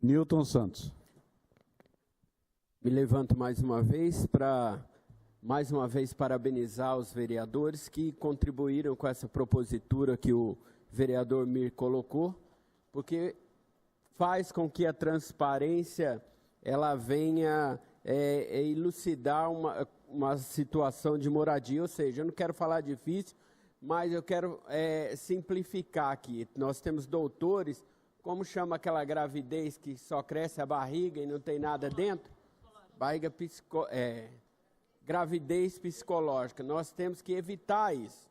Newton Santos. Me levanto mais uma vez para, parabenizar os vereadores que contribuíram com essa propositura que o vereador Mir colocou, porque faz com que a transparência ela venha elucidar uma situação de moradia, ou seja, eu não quero falar difícil, mas eu quero simplificar aqui. Nós temos doutores, como chama aquela gravidez que só cresce a barriga e não tem nada dentro? Gravidez psicológica. Nós temos que evitar isso.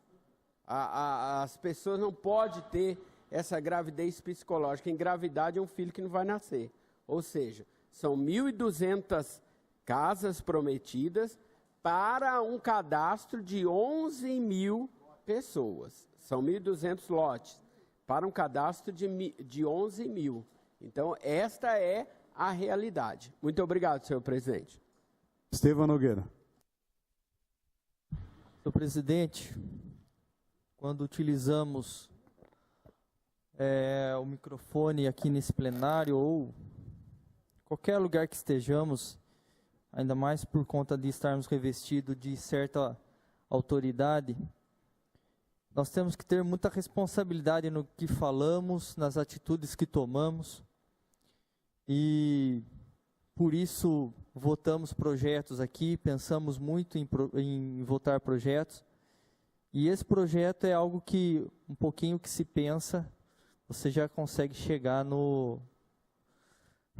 As pessoas não podem ter essa gravidez psicológica. Engravidade é um filho que não vai nascer. Ou seja, são 1.200 casas prometidas para um cadastro de 11 mil pessoas. São 1.200 lotes para um cadastro de 11 mil. Então, esta é a realidade. Muito obrigado, senhor presidente. Estevão Nogueira. Senhor presidente, quando utilizamos o microfone aqui nesse plenário ou qualquer lugar que estejamos, ainda mais por conta de estarmos revestidos de certa autoridade, nós temos que ter muita responsabilidade no que falamos, nas atitudes que tomamos. E por isso votamos projetos aqui, pensamos muito em votar projetos. E esse projeto é algo que, um pouquinho que se pensa, você já consegue chegar no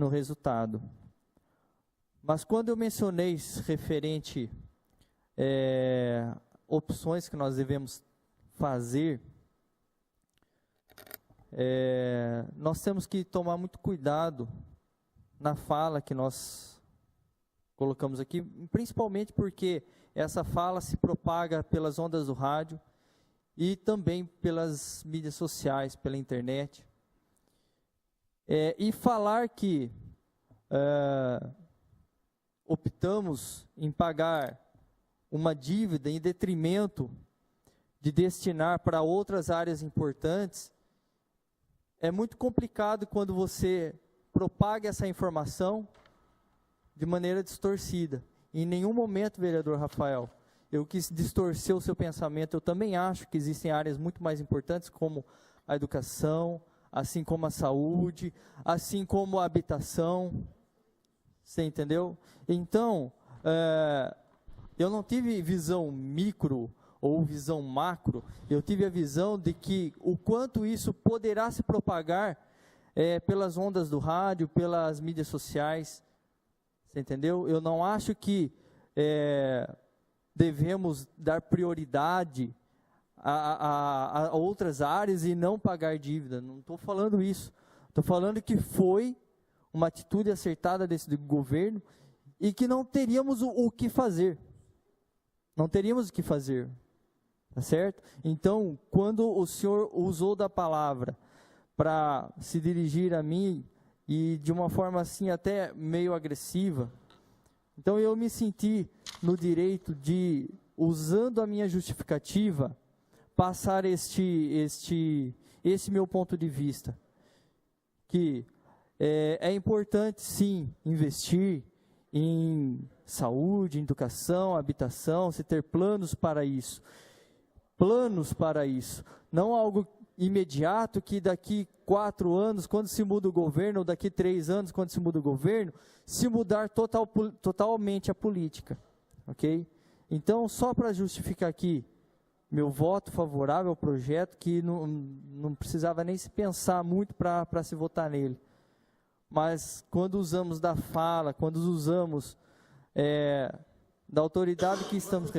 resultado. Mas quando eu mencionei referente opções que nós devemos fazer, nós temos que tomar muito cuidado na fala que nós colocamos aqui, principalmente porque essa fala se propaga pelas ondas do rádio e também pelas mídias sociais, pela internet. E falar que optamos em pagar uma dívida em detrimento de destinar para outras áreas importantes, é muito complicado quando você propaga essa informação de maneira distorcida. Em nenhum momento, vereador Rafael, eu quis distorcer o seu pensamento. Eu também acho que existem áreas muito mais importantes, como a educação, assim como a saúde, assim como a habitação. Você entendeu? Então, eu não tive visão micro ou visão macro, eu tive a visão de que o quanto isso poderá se propagar pelas ondas do rádio, pelas mídias sociais. Você entendeu? Eu não acho que devemos dar prioridade a outras áreas e não pagar dívida. Não estou falando isso. Estou falando que foi uma atitude acertada desse governo e que não teríamos o que fazer. Não teríamos o que fazer. Tá certo? Então, quando o senhor usou da palavra para se dirigir a mim e de uma forma assim até meio agressiva, então eu me senti no direito de, usando a minha justificativa, passar esse meu ponto de vista, que é importante sim investir em saúde, em educação, habitação, se ter planos para isso. Planos para isso, não algo imediato que daqui 4 anos, quando se muda o governo, ou daqui 3 anos, quando se muda o governo, se mudar totalmente a política, ok? Então, só para justificar aqui meu voto favorável ao projeto, que não precisava nem se pensar muito para se votar nele. Mas quando usamos da fala, quando usamos da autoridade que estamos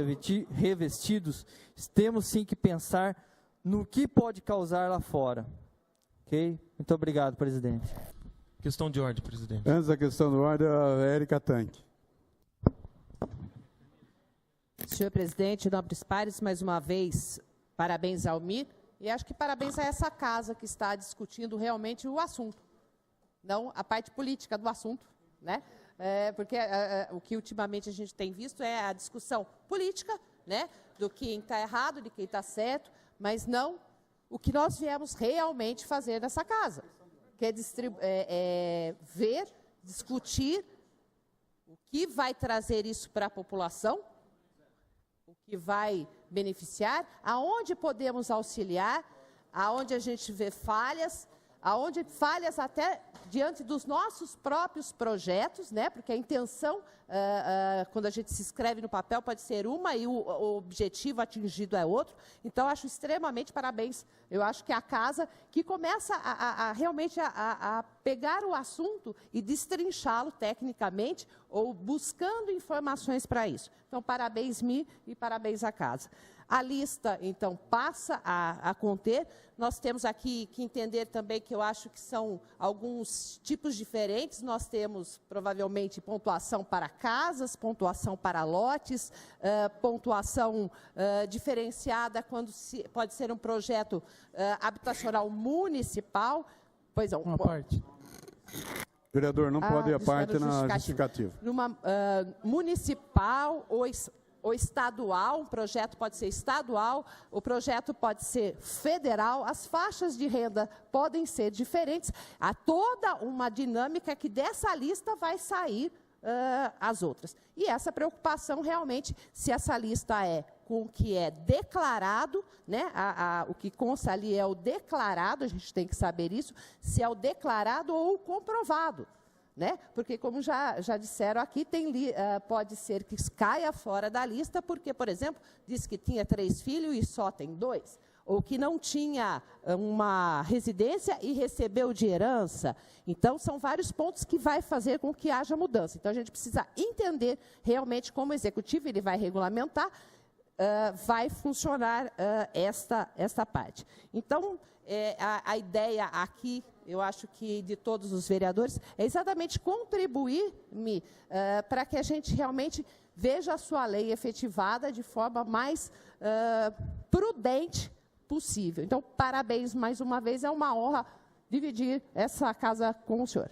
revestidos, temos sim que pensar no que pode causar lá fora. Ok? Muito obrigado, presidente. Questão de ordem, presidente. Antes da questão de ordem, a Érica Tanque. Senhor presidente, nobres pares, mais uma vez, parabéns ao MIR, e acho que parabéns a essa casa que está discutindo realmente o assunto, não a parte política do assunto, né? Porque o que ultimamente a gente tem visto é a discussão política, né, do quem está errado, de quem está certo, mas não o que nós viemos realmente fazer nessa casa, que é ver, discutir o que vai trazer isso para a população, o que vai beneficiar, aonde podemos auxiliar, aonde a gente vê falhas, aonde falhas até diante dos nossos próprios projetos, né? Porque a intenção, quando a gente se inscreve no papel, pode ser uma e o objetivo atingido é outro. Então, acho extremamente parabéns. Eu acho que a casa que começa realmente a pegar o assunto e destrinchá-lo tecnicamente ou buscando informações para isso. Então, parabéns, Mi, e parabéns à casa. A lista, então, passa a conter. Nós temos aqui que entender também que eu acho que são alguns tipos diferentes. Nós temos, provavelmente, pontuação para casas, pontuação para lotes, pontuação diferenciada quando pode ser um projeto habitacional municipal. Pois é, uma parte. Vereador, não pode ir a parte na justificativa. Numa municipal ou estadual, um projeto pode ser estadual, o projeto pode ser federal, as faixas de renda podem ser diferentes. Há toda uma dinâmica que dessa lista vai sair as outras. E essa preocupação realmente, se essa lista é com o que é declarado, né, o que consta ali é o declarado, a gente tem que saber isso, se é o declarado ou o comprovado. Né? Porque, como já disseram aqui, pode ser que caia fora da lista, porque, por exemplo, diz que tinha 3 filhos e só tem 2. ou que não tinha uma residência e recebeu de herança. Então, são vários pontos que vai fazer com que haja mudança. Então, a gente precisa entender realmente como o Executivo ele vai regulamentar, vai funcionar esta parte. Então, a ideia aqui, eu acho que de todos os vereadores, é exatamente contribuir para que a gente realmente veja a sua lei efetivada de forma mais prudente possível. Então, parabéns mais uma vez, é uma honra dividir essa casa com o senhor.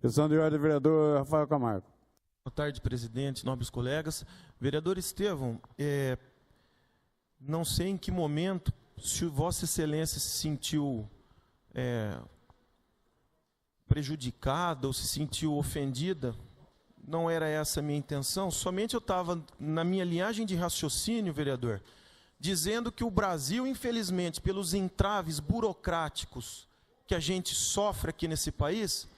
Questão de ordem, vereador Rafael Camargo. Boa tarde, presidente, nobres colegas. Vereador Estevão, não sei em que momento, se Vossa Excelência se sentiu prejudicada ou se sentiu ofendida, não era essa a minha intenção, somente eu estava na minha linhagem de raciocínio, vereador, dizendo que o Brasil, infelizmente, pelos entraves burocráticos que a gente sofre aqui nesse país,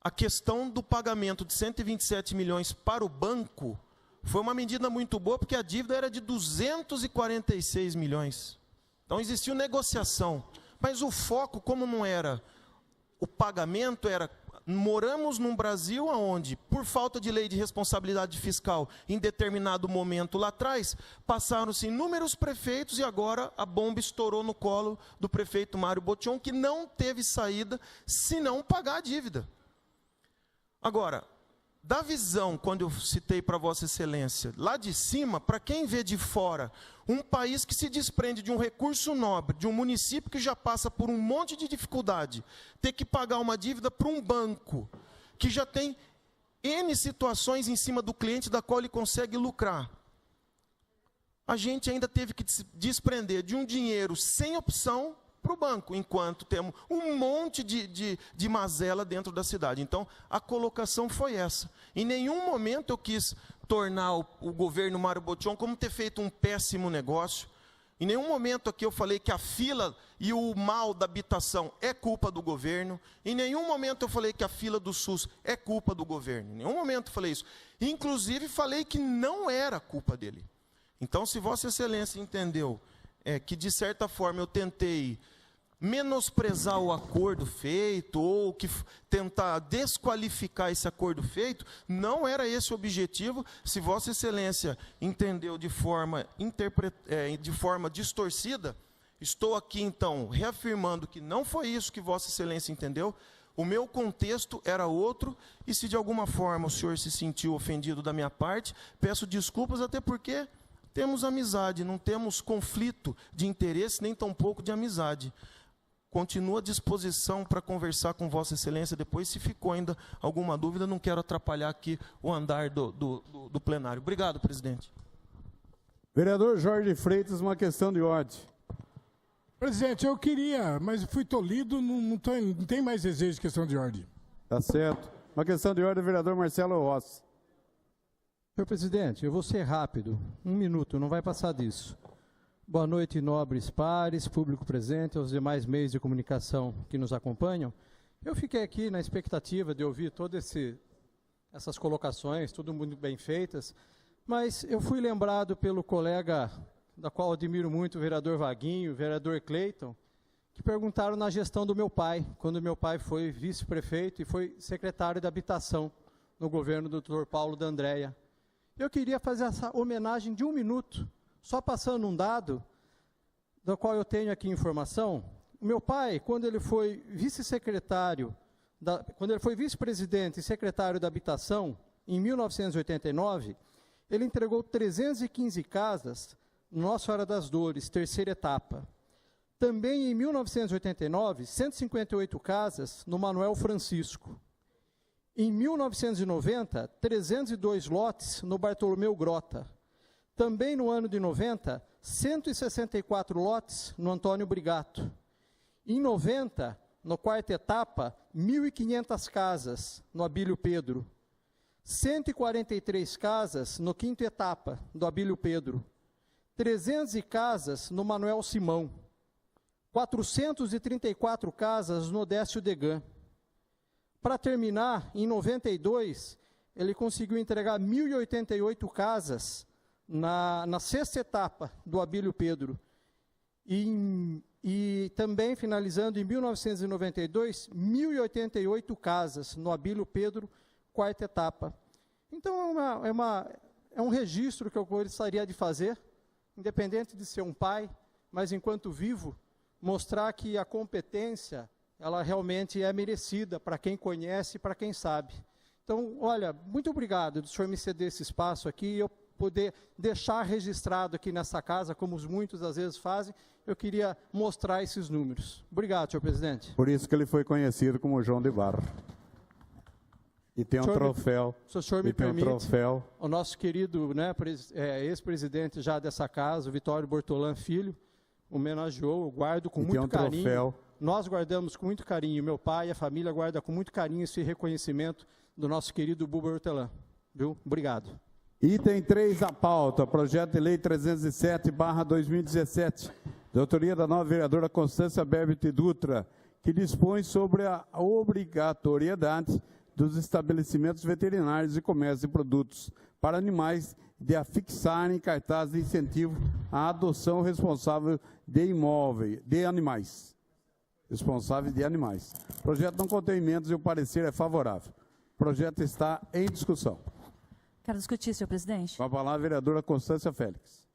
a questão do pagamento de 127 milhões para o banco foi uma medida muito boa, porque a dívida era de 246 milhões. Então, existiu negociação. Mas o foco, como não era o pagamento, era... Moramos num Brasil onde, por falta de lei de responsabilidade fiscal, em determinado momento lá atrás, passaram-se inúmeros prefeitos e agora a bomba estourou no colo do prefeito Mário Botion, que não teve saída se não pagar a dívida. Agora, da visão, quando eu citei para Vossa Excelência, lá de cima, para quem vê de fora, um país que se desprende de um recurso nobre, de um município que já passa por um monte de dificuldade, ter que pagar uma dívida para um banco, que já tem N situações em cima do cliente da qual ele consegue lucrar. A gente ainda teve que se desprender de um dinheiro sem opção para o banco, enquanto temos um monte de mazela dentro da cidade. Então, a colocação foi essa. Em nenhum momento eu quis tornar o governo Mário Botion como ter feito um péssimo negócio. Em nenhum momento aqui eu falei que a fila e o mal da habitação é culpa do governo. Em nenhum momento eu falei que a fila do SUS é culpa do governo. Em nenhum momento eu falei isso. Inclusive, falei que não era culpa dele. Então, se Vossa Excelência entendeu que, de certa forma, eu tentei menosprezar o acordo feito ou que tentar desqualificar esse acordo feito, não era esse o objetivo. Se Vossa Excelência entendeu de forma distorcida, estou aqui então reafirmando que não foi isso que Vossa Excelência entendeu. O meu contexto era outro, e se de alguma forma o senhor se sentiu ofendido da minha parte, peço desculpas, até porque temos amizade, não temos conflito de interesse, nem tampouco de amizade. Continuo à disposição para conversar com Vossa Excelência depois, se ficou ainda alguma dúvida, não quero atrapalhar aqui o andar do plenário. Obrigado, presidente. Vereador Jorge Freitas, uma questão de ordem. Presidente, eu queria, mas fui tolhido, não tem mais desejo de questão de ordem. Tá certo. Uma questão de ordem, vereador Marcelo Rossi. Senhor presidente, eu vou ser rápido, 1 minuto, não vai passar disso. Boa noite, nobres pares, público presente, aos demais meios de comunicação que nos acompanham. Eu fiquei aqui na expectativa de ouvir todas essas colocações, tudo muito bem feitas, mas eu fui lembrado pelo colega, da qual admiro muito, o vereador Vaguinho, o vereador Cleiton, que perguntaram na gestão do meu pai, quando meu pai foi vice-prefeito e foi secretário de habitação no governo do Dr. Paulo D'Andrea. Eu queria fazer essa homenagem de 1 minuto, só passando um dado, do qual eu tenho aqui informação. O meu pai, quando ele foi vice-secretário, quando ele foi vice-presidente e secretário da habitação, em 1989, ele entregou 315 casas no Nossa Senhora das Dores, terceira etapa. Também em 1989, 158 casas no Manuel Francisco. Em 1990, 302 lotes no Bartolomeu Grota. Também no ano de 90, 164 lotes no Antônio Brigato. Em 90, na quarta etapa, 1.500 casas no Abílio Pedro. 143 casas no quinta etapa do Abílio Pedro. 300 casas no Manuel Simão. 434 casas no Décio Degan. Para terminar, em 92, ele conseguiu entregar 1.088 casas na sexta etapa do Abílio Pedro. E também, finalizando, em 1992, 1.088 casas no Abílio Pedro, quarta etapa. Então, é um registro que eu gostaria de fazer, independente de ser um pai, mas enquanto vivo, mostrar que a competência, ela realmente é merecida para quem conhece e para quem sabe. Então, olha, muito obrigado do senhor me ceder esse espaço aqui e eu poder deixar registrado aqui nessa casa, como muitos às vezes fazem, eu queria mostrar esses números. Obrigado, senhor presidente. Por isso que ele foi conhecido como João de Barro. E tem um troféu. Se o senhor me permite, troféu. O nosso querido, né, ex-presidente já dessa casa, o Vitório Bortolã Filho, homenageou, eu guardo com muito carinho. Troféu. Nós guardamos com muito carinho, meu pai e a família guarda com muito carinho esse reconhecimento do nosso querido Buba Hortelã. Viu? Obrigado. Item 3 da pauta, projeto de lei 307/2017, de autoria da nova vereadora Constância Berbit Dutra, que dispõe sobre a obrigatoriedade dos estabelecimentos veterinários e comércio de produtos para animais de afixarem cartaz de incentivo à adoção responsável de imóveis, de animais. Responsáveis de animais. O projeto não contém emendas e o parecer é favorável. O projeto está em discussão. Quero discutir, senhor presidente. Com a palavra, a vereadora Constância Félix.